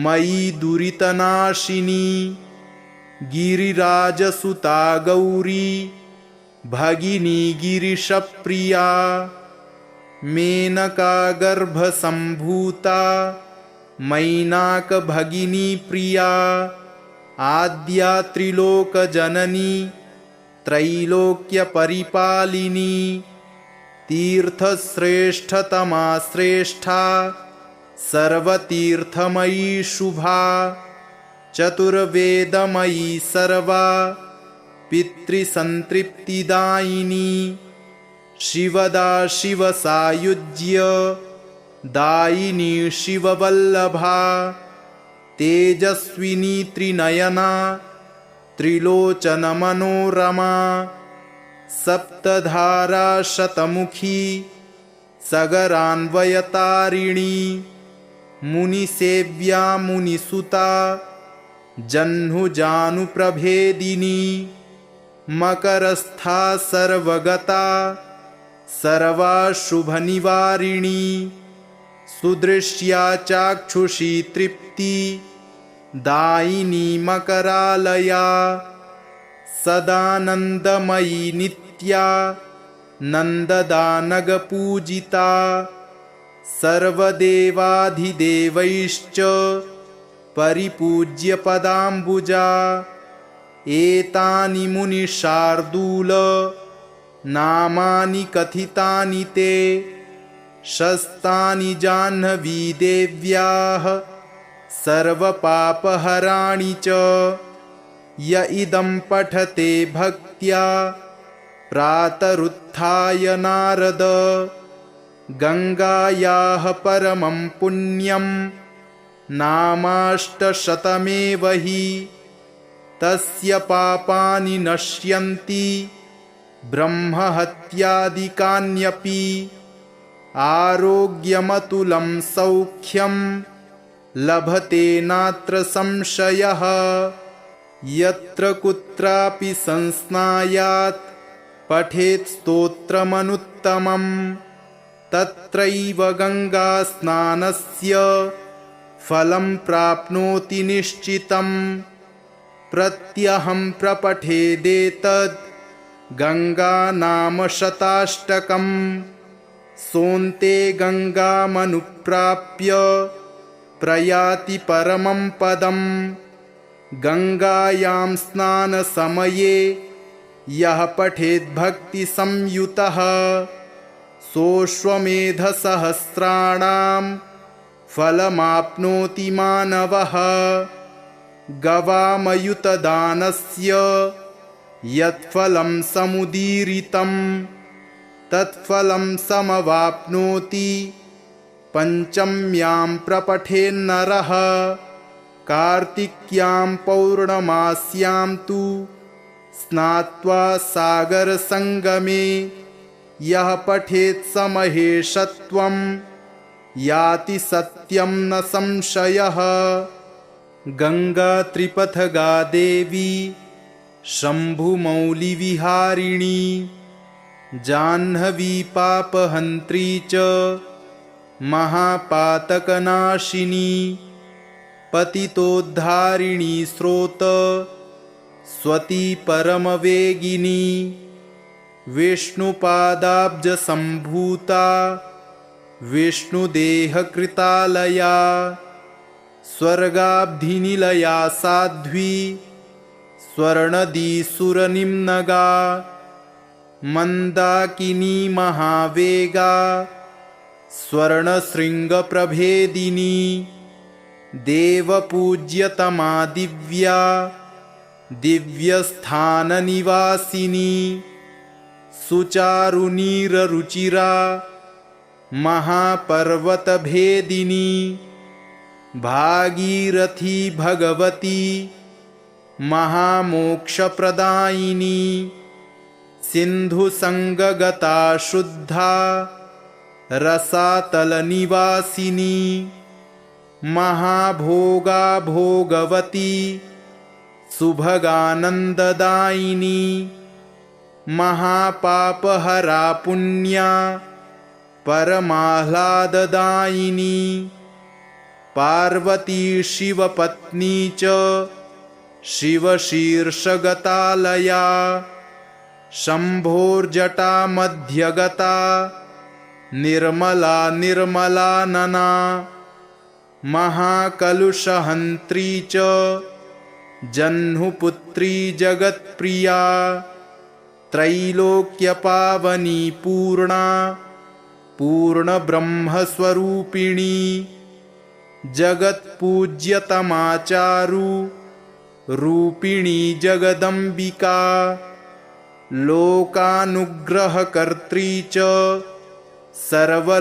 मयि दुरितनाशिनी गिरिराजसुता गौरी भगिनी गिरिशप्रिया मेनका गर्भसम्भूता मैनाकभगिनी प्रिया आद्या त्रिलोकजननी त्रैलोक्यपरिपालिनी तीर्थश्रेष्ठतमा श्रेष्ठा सर्वतीर्थमयी शुभा चतुर्वेदमयी सर्वा पितृसंतृप्तिदायिनी शिवदा शिवसायुज्य दायिनी शिववल्लभा तेजस्विनी त्रिनयना त्रिलोचनमनोरमा सप्तधारा शतमुखी सगरान्वयतारिणी मुनिसेव्या मुनिसुता जह्नुजानुप्रभेदिनी मकरस्था सर्वगता सर्वाशुभनिवारिणी सुदृश्या चाक्षुषी तृप्ति दायिनी मकरालया सदानन्दमयी नित्या नन्ददानगपूजिता सर्वदेवाधिदेवैश्च परिपूज्यपदाम्बुजा एतानि मुनिशार्दूल नामानि कथितानि ते शस्तानि जाह्नवी देव्याः सर्वपापहराणि च य इदं पठते भक्त्या प्रातरुत्थाय नारद गङ्गायाः परमं पुण्यं नामाष्टशतमेव हि तस्य पापानि नश्यन्ति ब्रह्महत्यादिकान्यपि आरोग्यमतुलं सौख्यं लभते नात्र संशयः यत्र कुत्रापि संस्नायात् पठेत् स्तोत्रमनुत्तमं तत्रैव गङ्गास्नानस्य फलं प्राप्नोति निश्चितं प्रत्यहं प्रपठेदेतद् गङ्गानामशताष्टकं सोऽन्ते गङ्गामनुप्राप्य प्रयाति परमं पदम्। गङ्गायां स्नानसमये यः पठेद्भक्तिसंयुतः सोऽश्वमेधसहस्राणां फलमाप्नोति मानवः। गवामयुतदानस्य यत्फलं समुदीरितं तत्फलं समवाप्नोति पञ्चम्यां प्रपठेन्नरः। कार्तिक्यां पौर्णमास्यां तु स्नात्वा सागरसङ्गमे यः पठेत् स महेशत्वं याति सत्यं न संशयः। गंगा त्रिपथगा देवी शम्भुमौलिविहारिणी जाह्नवी पापहन्त्री च महापातकनाशिनी पतितोद्धारिणी स्रोत स्वती परमवेगिनी विष्णुपादाब्जसम्भूता विष्णुदेहकृतालया स्वर्गाब्धिनिलया साध्वी स्वर्णदीसुरनिम्नगा मन्दाकिनी महावेगा स्वर्णशृङ्गप्रभेदिनी देवपूज्यतमा दिव्या दिव्यस्थाननिवासिनी सुचारुनीररुचिरा महापर्वतभेदिनी भागीरथी भगवती महामोक्षप्रदायिनी सिन्धुसङ्गगता शुद्धा रसातलनिवासिनी महाभोगा भोगवती सुभगानन्ददायिनी महापापहरा पुण्या परमाह्लाददायिनी पार्वती शिवपत्नी च शिवशीर्षगतालया शम्भोर्जटा मध्यगता निर्मला निर्मलानना महाकलुषहन्त्री च जह्नुपुत्री जगत्प्रिया त्रैलोक्यपावनी पूर्णा पूर्णब्रह्मस्वरूपिणी जगत्पूज्यतमाचारु रूपिणी जगदम्बिका लोकानुग्रहकर्त्री च सर्वलोकदयापरा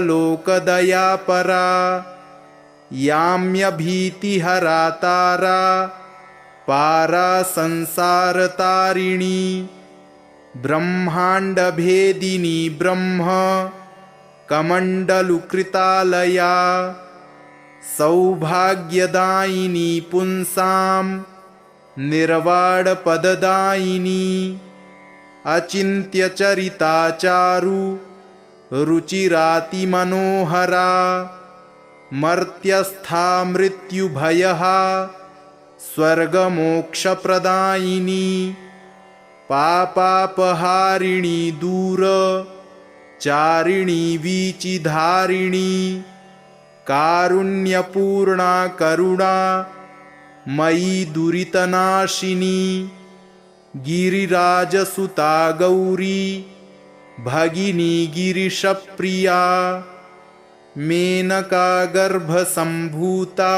याम्यभीतिहरा तारा पारा संसारतारिणी ब्रह्माण्डभेदिनी ब्रह्म कमण्डलुकृतालया सौभाग्यदायिनी पुंसां निर्वाणपददायिनी अचिन्त्यचरिताचारु रुचिरातिमनोहरा मर्त्यस्था मृत्युभयहा स्वर्गमोक्षप्रदायिनी पापापहारिणी दूर चारिणी वीचिधारिणी कारुण्यपूर्णा करुणा मयि दुरितनाशिनी गिरिराजसुता गौरी भगिनी गिरिशप्रिया मेनका गर्भसम्भूता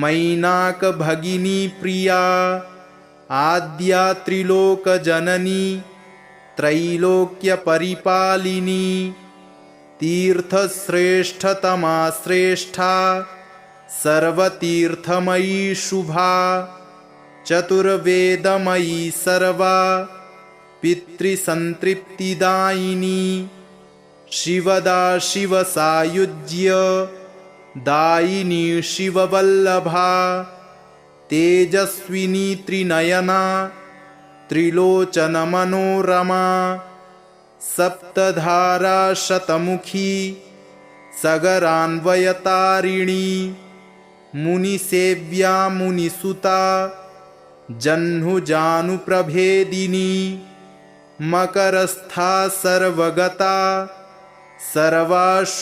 मैनाकभगिनी प्रिया आद्या त्रिलोकजननी त्रैलोक्यपरिपालिनी तीर्थश्रेष्ठतमा श्रेष्ठा सर्वतीर्थमयी शुभा चतुर्वेदमयी सर्वा पितृसंतृप्तिदायिनी शिवदा शिवसायुज्य दायिनी शिववल्लभा तेजस्विनी त्रिनयना त्रिलोचनमनोरमा सप्तधारा शतमुखी सगरान्वयतारिणी मुनिसेव्या मुनिसुता जह्नुजानुप्रभेदिनी मकरस्था सर्वगता सर्वाशुभनिवारिणी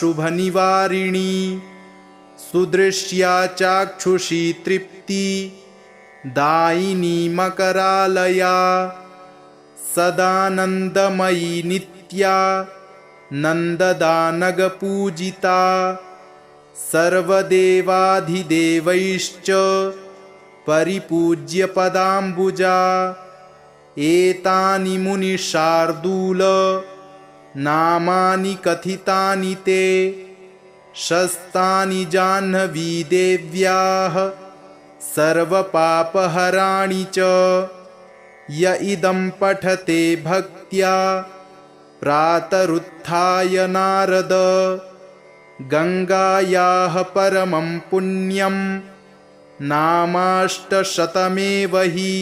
सुदृश्या चाक्षुषी तृप्ति दायिनी मकरालया सदानन्दमयी नित्या नन्ददानगपूजिता सर्वदेवाधिदेवैश्च परिपूज्य पदाम्बुजा एतानि मुनिशार्दूल नामानि कथितानि ते शस्तानि जाह्नवी देव्याः सर्वपापहराणि च य इदं पठते भक्त्या प्रातरुत्थाय नारद गंगायाः परमं पुण्यं नामाष्टशतमेव हि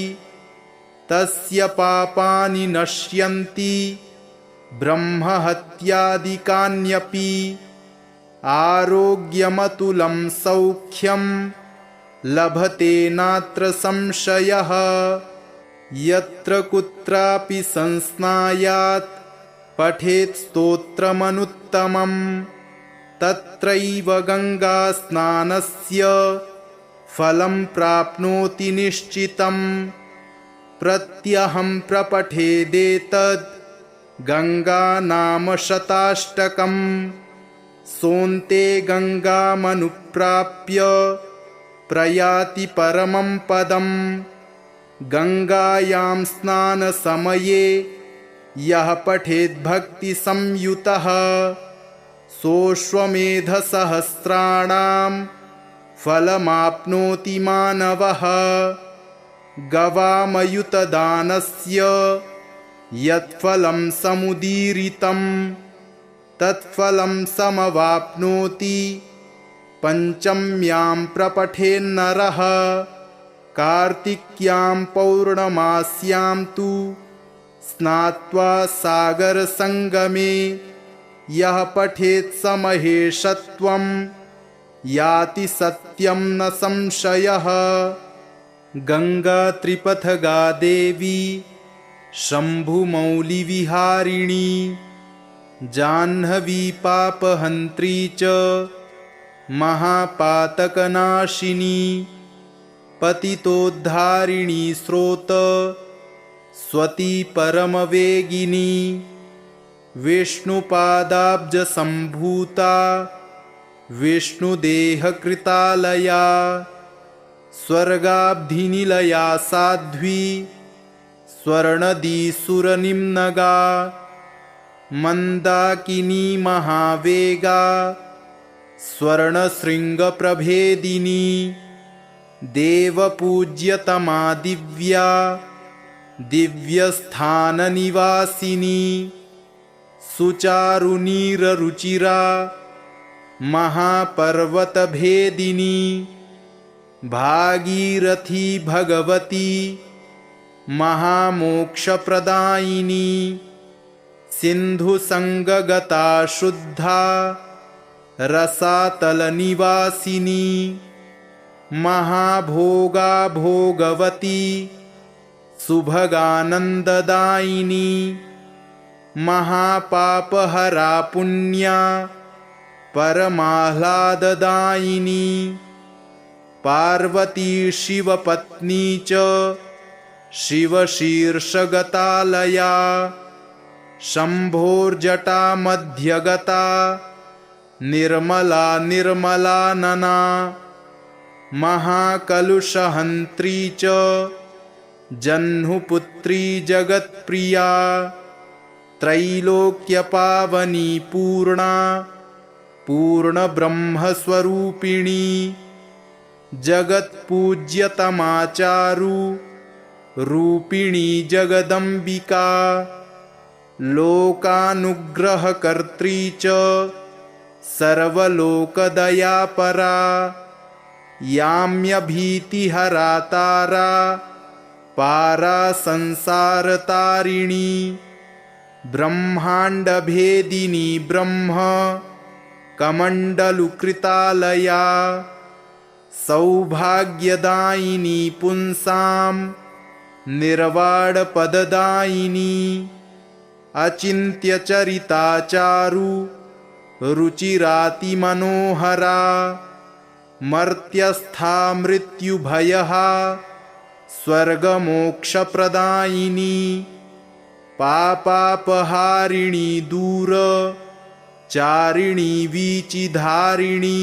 तस्य पापानि नश्यन्ति ब्रह्महत्यादिकान्यपि आरोग्यमतुलं सौख्यं लभते नात्र संशयः यत्र कुत्रापि संस्नायात् पठेत् स्तोत्रमनुत्तमं तत्रैव गंगास्नानस्य फलं प्राप्नोति निश्चितं प्रत्यहं प्रपठेदेतद् गंगानामशताष्टकं सोऽन्ते गंगामनुप्राप्य प्रयाति परमं पदं गंगायां स्नानसमये यः पठेद्भक्तिसंयुतः सोऽश्वमेधसहस्राणां फलमाप्नोति मानवः गवामयुतदानस्य यत्फलं समुदीरितं तत्फलं समवाप्नोति पंचम्यां प्रपठेन्नरः कार्तिक्यां पौर्णमास्यां तु स्नात्वा सागरसंगमे यः पठेत् समहेशत्वं याति सत्यं न संशयः गंगा त्रिपथगा देवी शंभुमौलिविहारिणी जाह्नवी पापहन्त्री च महापातकनाशिनी पतितोद्धारिणी स्रोत स्वती परमवेगिनी विष्णुपादाब्जसम्भूता विष्णुदेहकृतालया स्वर्गाब्धिनिलया साध्वी स्वर्णदीसुरनिम्नगा मन्दाकिनी महावेगा स्वर्णशृङ्गप्रभेदिनी देवपूज्यतमा दिव्या दिव्यस्थाननिवासिनी सुचारुनीररुचिरा महापर्वतभेदिनी भागीरथी भगवती महामोक्षप्रदायिनी सिन्धुसंगगता शुद्धा रसातलनिवासिनी महाभोगा भोगवती सुभगानन्ददायिनी महापापहरा पुण्या परमाह्लाददायिनी पार्वती शिवपत्नी च शिवशीर्षगतालया शम्भोर्जटा मध्यगता निर्मला निर्मलानना महाकलुषहन्त्री च जह्नुपुत्री जगत्प्रिया त्रैलोक्यपावनी पूर्णा पूर्णब्रह्मस्वरूपिणी जगत्पूज्यतमाचारु रूपिणी जगदम्बिका लोकानुग्रहकर्त्री च सर्वलोकदयापरा याम्यभीतिहरा तारा पारा संसारतारिणी ब्रह्माण्डभेदिनी ब्रह्म कमण्डलुकृतालया सौभाग्यदायिनी पुंसां निर्वाणपददायिनी अचिन्त्यचरिता चारु रुचिरातिमनोहरा मर्त्यस्था मृत्युभयः स्वर्गमोक्षप्रदायिनी पापापहारिणी दूरचारिणी वीचिधारिणी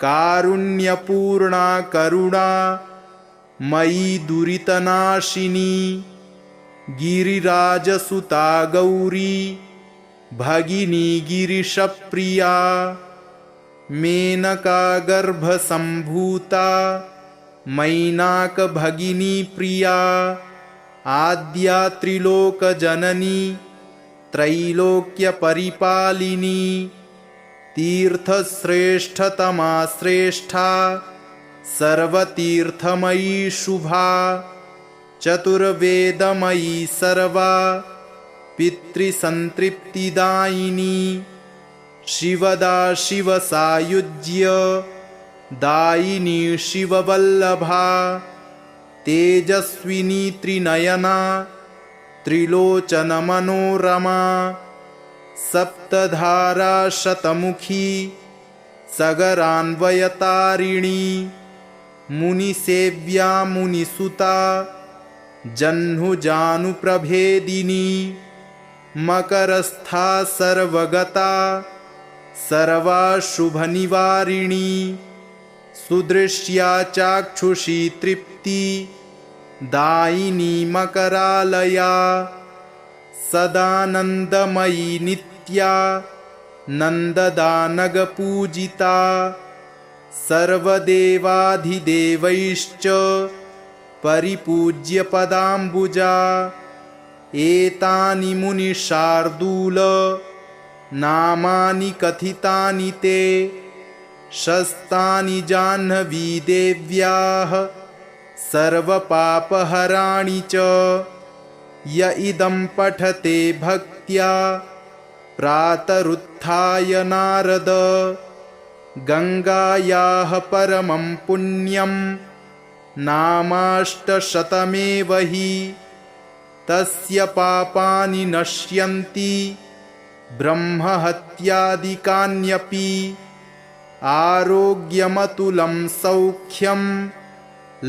कारुण्यपूर्णा करुणा मयि दुरितनाशिनी गिरिराजसुता गौरी भगिनी गिरिशप्रिया मेनका गर्भसम्भूता मैनाकभगिनी प्रिया आद्या त्रिलोकजननी त्रैलोक्यपरिपालिनी तीर्थश्रेष्ठतमा श्रेष्ठा सर्वतीर्थमयी शुभा चतुर्वेदमयी सर्वा पितृसंतृप्तिदायिनी शिवदा शिवसायुज्य दायिनी शिववल्लभा तेजस्विनी त्रिनयना त्रिलोचनमनोरमा सप्तधारा शतमुखी सगरान्वयतारिणी मुनिसेव्या मुनिसुता जह्नुजानुप्रभेदिनी मकरस्था सर्वगता सर्वाशुभनिवारिणी सुदृश्या चाक्षुषी तृप्ति दायिनी मकरालया सदानन्दमयी नित्या नन्ददानगपूजिता सर्वदेवाधिदेवैश्च परिपूज्य पदाम्बुजा एतानि मुनिशार्दूल नामानि कथितानि ते शस्तानि जाह्नवी देव्याः सर्वपापहराणि च य इदं पठते भक्त्या प्रातरुत्थाय नारद गंगायाः परमं पुण्यं नामाष्टशतमेव हि तस्य पापानि नश्यन्ति ब्रह्महत्यादिकान्यपि आरोग्यमतुलं सौख्यं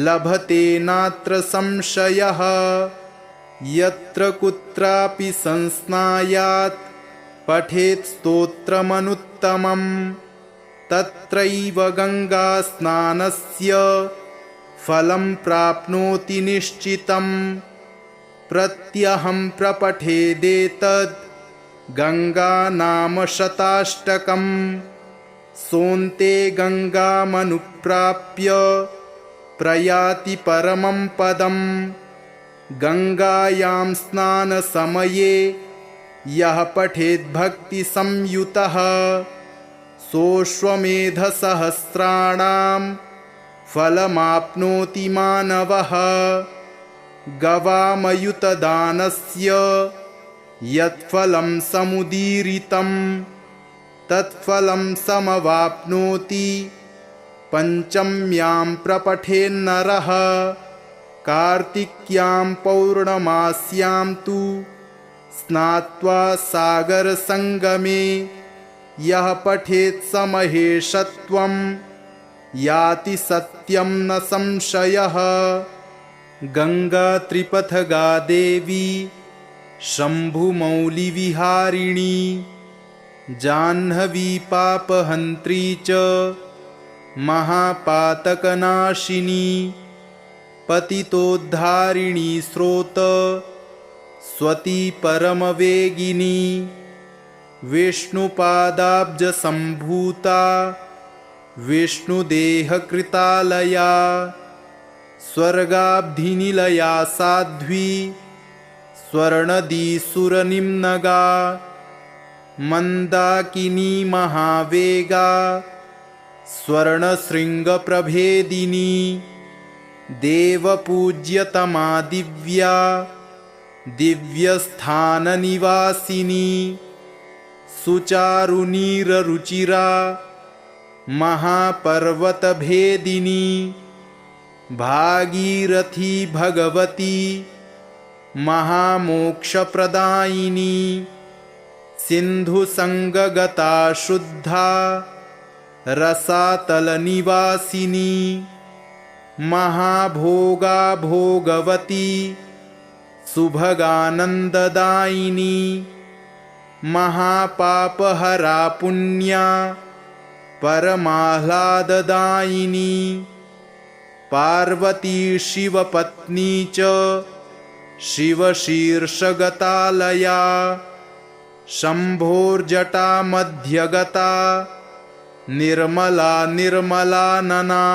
लभते नात्र संशयः यत्र कुत्रापि संस्नायात् पठेत् स्तोत्रमनुत्तमं तत्रैव गंगास्नानस्य फलं प्राप्नोति निश्चितम् प्रत्यहं प्रपठेदेतद् गंगानामशताष्टकम् सोऽन्ते गंगामनुप्राप्य प्रयाति परमं पदम् गंगायां स्नानसमये यः पठेद्भक्तिसंयुतः सोऽश्वमेधसहस्राणां फलमाप्नोति मानवः गवामयुतदानस्य यत्फलं समुदीरितं तत्फलं समवाप्नोति पञ्चम्यां प्रपठेन्नरः कार्तिक्यां पौर्णमास्यां तु स्नात्वा सागरसंगमे यः पठेत् समहेशत्वं याति सत्यं न संशयः गंगा त्रिपथगा देवी शंभुमौलिविहारिणी जाह्नवी पापहन्त्री च महापातकनाशिनी पतितोद्धारिणी स्रोत स्वती परमवेगिनी विष्णुपादाब्जसम्भूता विष्णुदेहकृतालया स्वर्गाब्धिनिलया साध्वी स्वर्णदीसुरनिम्नगा मन्दाकिनी महावेगा स्वर्णशृङ्गप्रभेदिनी देवपूज्यतमा दिव्या दिव्यस्थाननिवासिनी सुचारुनीररुचिरा महापर्वतभेदिनी भागीरथी भगवती महामोक्षप्रदायिनी सिन्धुसङ्गगता शुद्धा रसातलनिवासिनी महाभोगा भोगवती सुभगानन्ददायिनी महापापहरा पुण्या परमाह्लाददायिनी पार्वती शिवपत्नी च शिवशीर्षगतालया शम्भोर्जटा मध्यगता निर्मला निर्मलानना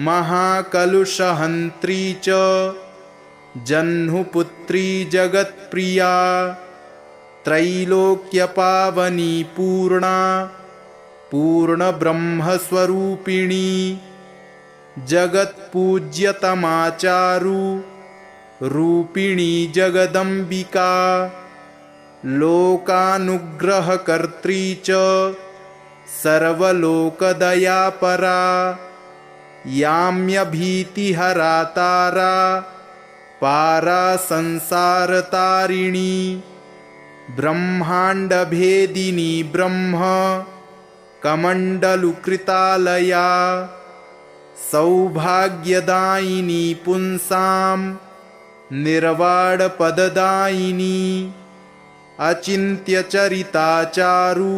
महाकलुषहन्त्री च जह्नुपुत्री जगत्प्रिया त्रैलोक्यपावनी पूर्णा पूर्णब्रह्मस्वरूपिणी जगत्पूज्यतमाचारु रूपिणी जगदम्बिका लोकानुग्रहकर्त्री च सर्वलोकदयापरा याम्यभीतिहरा तारा पारा संसारतारिणी ब्रह्माण्डभेदिनी ब्रह्म कमण्डलुकृतालया सौभाग्यदायिनी पुंसां निर्वाणपददायिनी अचिन्त्यचरिताचारु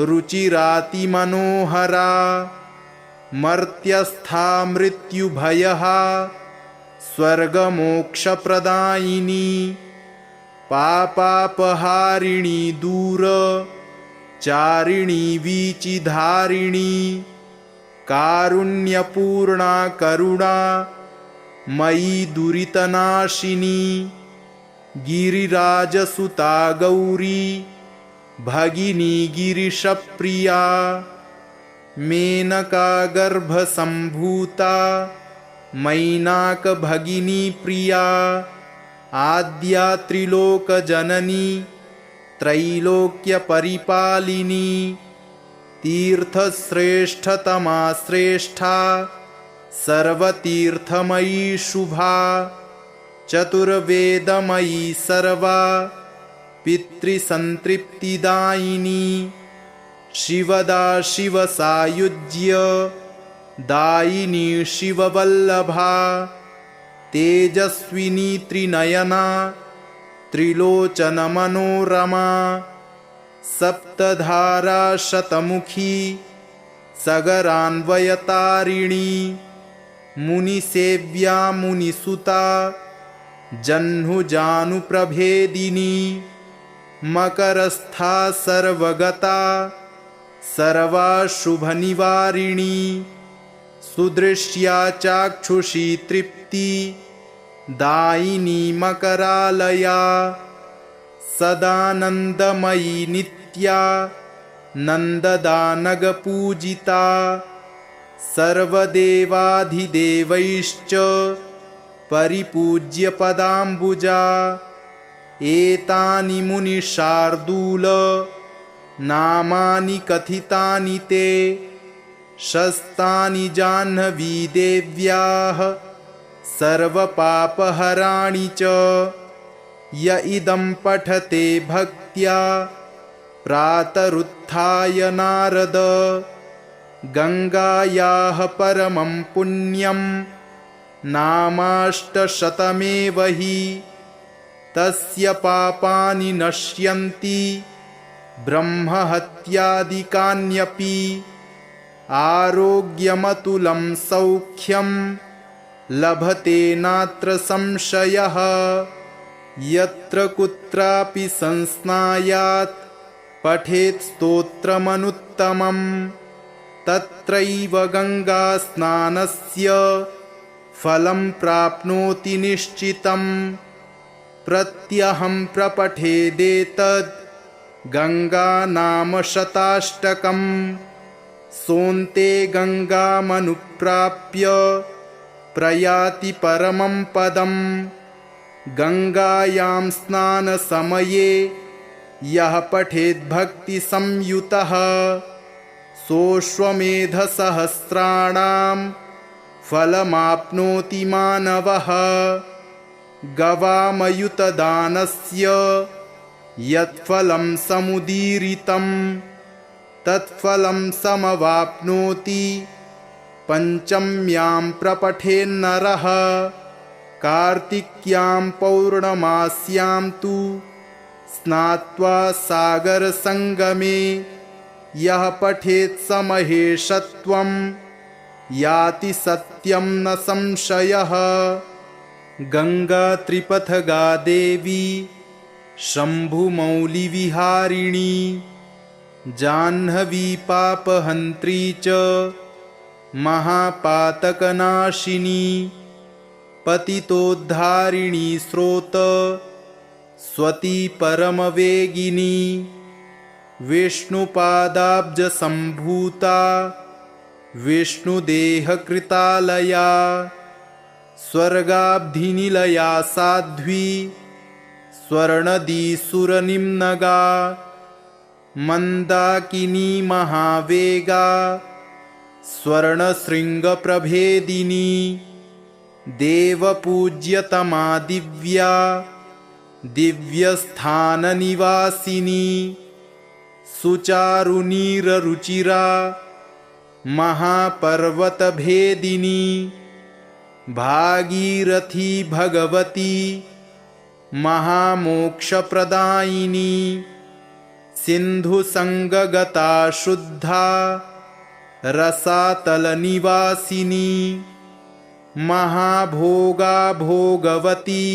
रुचिरातिमनोहरा मर्त्यस्था मृत्युभयहा स्वर्गमोक्षप्रदायिनी पापापहारिणी दूर चारिणी वीचिधारिणी कारुण्यपूर्णा करुणा मयि दुरितनाशिनी गिरिराजसुता गौरी भगिनी गिरिशप्रिया मेनका गर्भसम्भूता मैनाकभगिनी प्रिया आद्या त्रिलोकजननी त्रैलोक्यपरिपालिनी तीर्थश्रेष्ठतमा श्रेष्ठा सर्वतीर्थमयी शुभा चतुर्वेदमयी सर्वा पितृसंतृप्तिदायिनी शिवदा शिवसायुज्य दायिनी शिववल्लभा तेजस्विनी त्रिनयना त्रिलोचनमनोरमा सप्तधारा शतमुखी सगरान्वयतारिणी मुनिसेव्या मुनिसुता जह्नुजानुप्रभेदिनी मकरस्था सर्वगता सर्वाशुभनिवारिणी सुदृश्या चाक्षुषी तृप्ति दायिनी मकरालया सदानन्दमयी नित्या नन्ददानगपूजिता सर्वदेवाधिदेवैश्च परिपूज्यपदाम्बुजा एतानि मुनिशार्दूल नामानि कथितानि ते शस्तानि जाह्नवी देव्याः सर्वपापहराणि च य इदं पठते भक्त्या प्रातरुत्थाय नारद गंगायाः परमं पुण्यं नामाष्टशतमेव हि तस्य पापानि नश्यन्ति ब्रह्महत्यादिकान्यपि आरोग्यमतुलं सौख्यं लभते नात्र संशयः यत्र कुत्रापि संस्नायात् पठेत् स्तोत्रमनुत्तमं तत्रैव गङ्गास्नानस्य फलं प्राप्नोति निश्चितं प्रत्यहं प्रपठेदेतद् गङ्गानामशताष्टकम् सोऽन्ते गङ्गामनुप्राप्य प्रयाति परमं पदम् गङ्गायां स्नानसमये यः पठेद्भक्तिसंयुतः सोऽश्वमेधसहस्राणां फलमाप्नोति मानवः गवामयुतदानस्य यत्फलं समुदीरितं तत्फलं समवाप्नोति पञ्चम्यां प्रपठेन्नरः कार्तिक्यां पौर्णमास्यां तु स्नात्वा सागरसंगमे यः पठेत् स महेशत्वं याति सत्यं न संशयः। गंगा त्रिपथगा देवी शंभुमौलिविहारिणी जाह्नवी पापहन्त्री च महापातकनाशिनी पतितोद्धारिणी स्रोत स्वती परमवेगिनी विष्णुपादाब्जसम्भूता विष्णुदेहकृतालया स्वर्गाब्धिनिलया साध्वी स्वर्णदीसुरनिम्नगा मन्दाकिनी महावेगा स्वर्णशृङ्गप्रभेदिनी देवपूज्यतमा दिव्या दिव्यस्थाननिवासिनी सुचारुनीररुचिरा महापर्वतभेदिनी भागीरथी भगवती महामोक्षप्रदायिनी सिन्धुसंगगता शुद्धा रसातलनिवासिनी महाभोगा भोगवती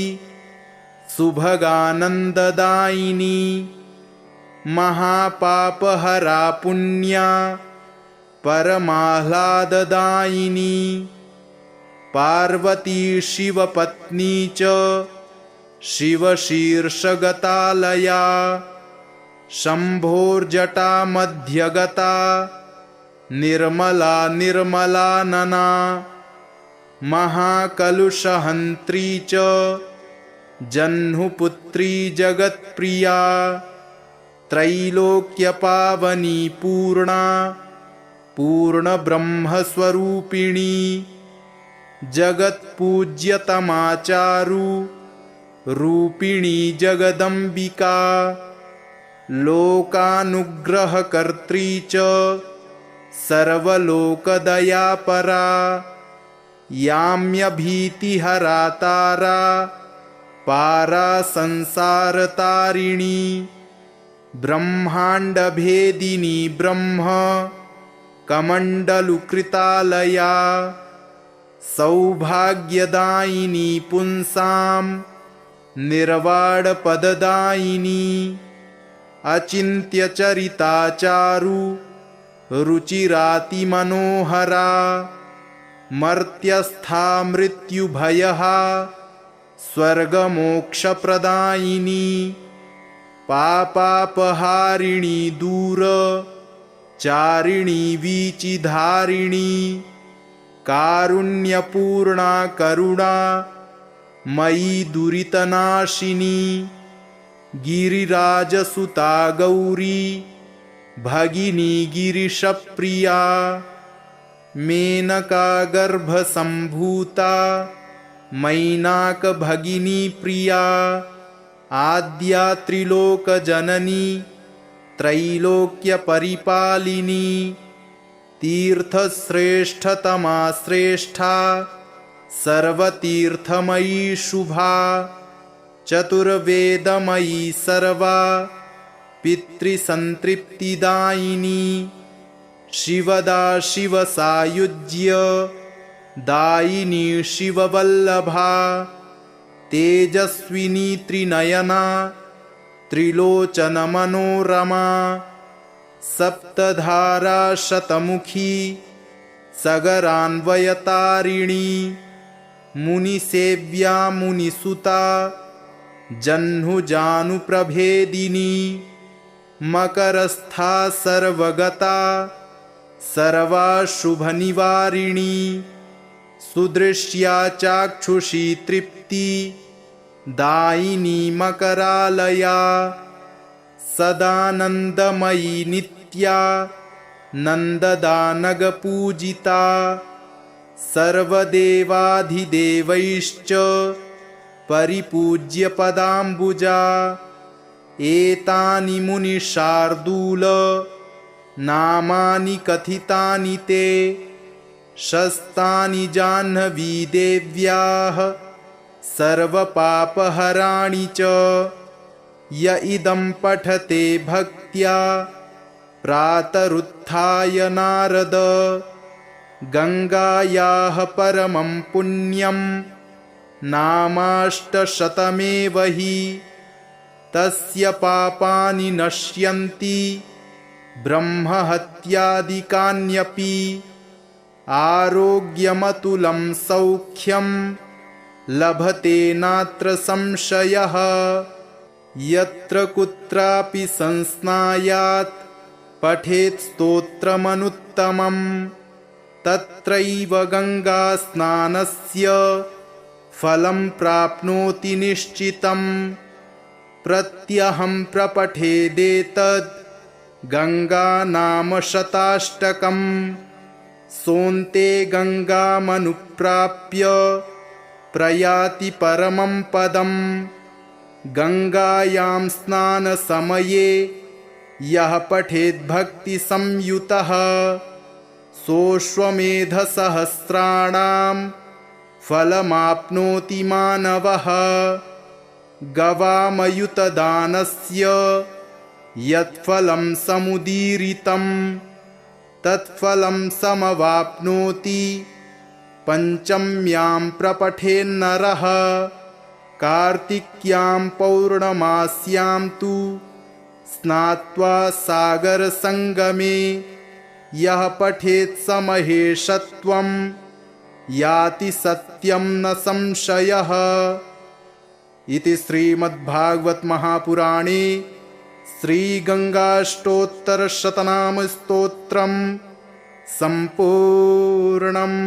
सुभगानन्ददायिनी महापापहरा पुण्या परमाह्लाददायिनी पार्वती शिवपत्नी च शिवशीर्षगतालया शम्भोर्जटा मध्यगता निर्मला निर्मलानना महाकलुषहन्त्री च जह्नुपुत्री जगत्प्रिया त्रैलोक्यपावनी पूर्णा पूर्णब्रह्मस्वरूपिणी जगत्पूज्यतमाचारु रूपिणी जगदम्बिका लोकानुग्रहकर्त्री च सर्वलोकदयापरा याम्यभीतिहरा तारा पारा संसारतारिणी ब्रह्माण्डभेदिनी ब्रह्म कमण्डलुकृतालया सौभाग्यदायिनी पुंसां निर्वाणपददायिनी अचिन्त्यचरिताचारु रुचिरातिमनोहरा मर्त्यस्था मृत्युभयहा स्वर्गमोक्षप्रदायिनी पापापहारिणी दूर चारिणी वीचिधारिणी कारुण्यपूर्णा करुणा मयि दुरितनाशिनी गिरिराजसुता गौरी भगिनी गिरिशप्रिया मेनका गर्भसम्भूता मैनाकभगिनी प्रिया आद्या त्रिलोकजननी त्रैलोक्यपरिपालिनी तीर्थश्रेष्ठतमा श्रेष्ठा सर्वतीर्थमयी शुभा चतुर्वेदमयी सर्वा पितृसंतृप्तिदायिनी शिवदा शिवसायुज्य दायिनी शिववल्लभा तेजस्विनी त्रिनयना त्रिलोचनमनोरमा सप्तधारा शतमुखी सगरान्वयतारिणी मुनिसेव्या मुनिसुता जह्नुजानुप्रभेदिनी मकरस्था सर्वगता सर्वाशुभनिवारिणी सुदृश्या चाक्षुषी तृप्ति दायिनी मकरालया सदानन्दमयी नित्या नन्ददानगपूजिता सर्वदेवाधिदेवैश्च परिपूज्य पदाम्बुजा एतानि मुनिशार्दूल नामानि कथितानि ते शस्तानि जाह्नवीदेव्याः सर्वपापहराणि च य इदं पठते भक्त्या प्रातरुत्थाय नारद गङ्गायाः परमं पुण्यं नामाष्टशतमेव हि तस्य पापानि नश्यन्ति ब्रह्महत्यादिकान्यपि आरोग्यमतुलं सौख्यं लभते नात्र संशयः यत्र कुत्रापि संस्नायात् पठेत् स्तोत्रमनुत्तमं तत्रैव गङ्गास्नानस्य फलं प्राप्नोति निश्चितम् प्रत्यहं प्रपठेदेतद् गङ्गानामशताष्टकम् सोऽन्ते गङ्गामनुप्राप्य प्रयाति परमं पदम् गङ्गायां स्नानसमये यः पठेद्भक्तिसंयुतः सोऽश्वमेधसहस्राणां फलमाप्नोति मानवः गवामयुतदानस्य यत्फलं समुदीरितं तत्फलं समवाप्नोति पञ्चम्यां प्रपठेन्नरः कार्तिक्यां पौर्णमास्यां तु स्नात्वा सागरसङ्गमे यः पठेत् समहेशत्वं याति सत्यं न संशयः। इति श्रीमद्भागवत महापुराणे श्रीगङ्गाष्टोत्तरशतनाम स्तोत्रम् सम्पूर्णम्।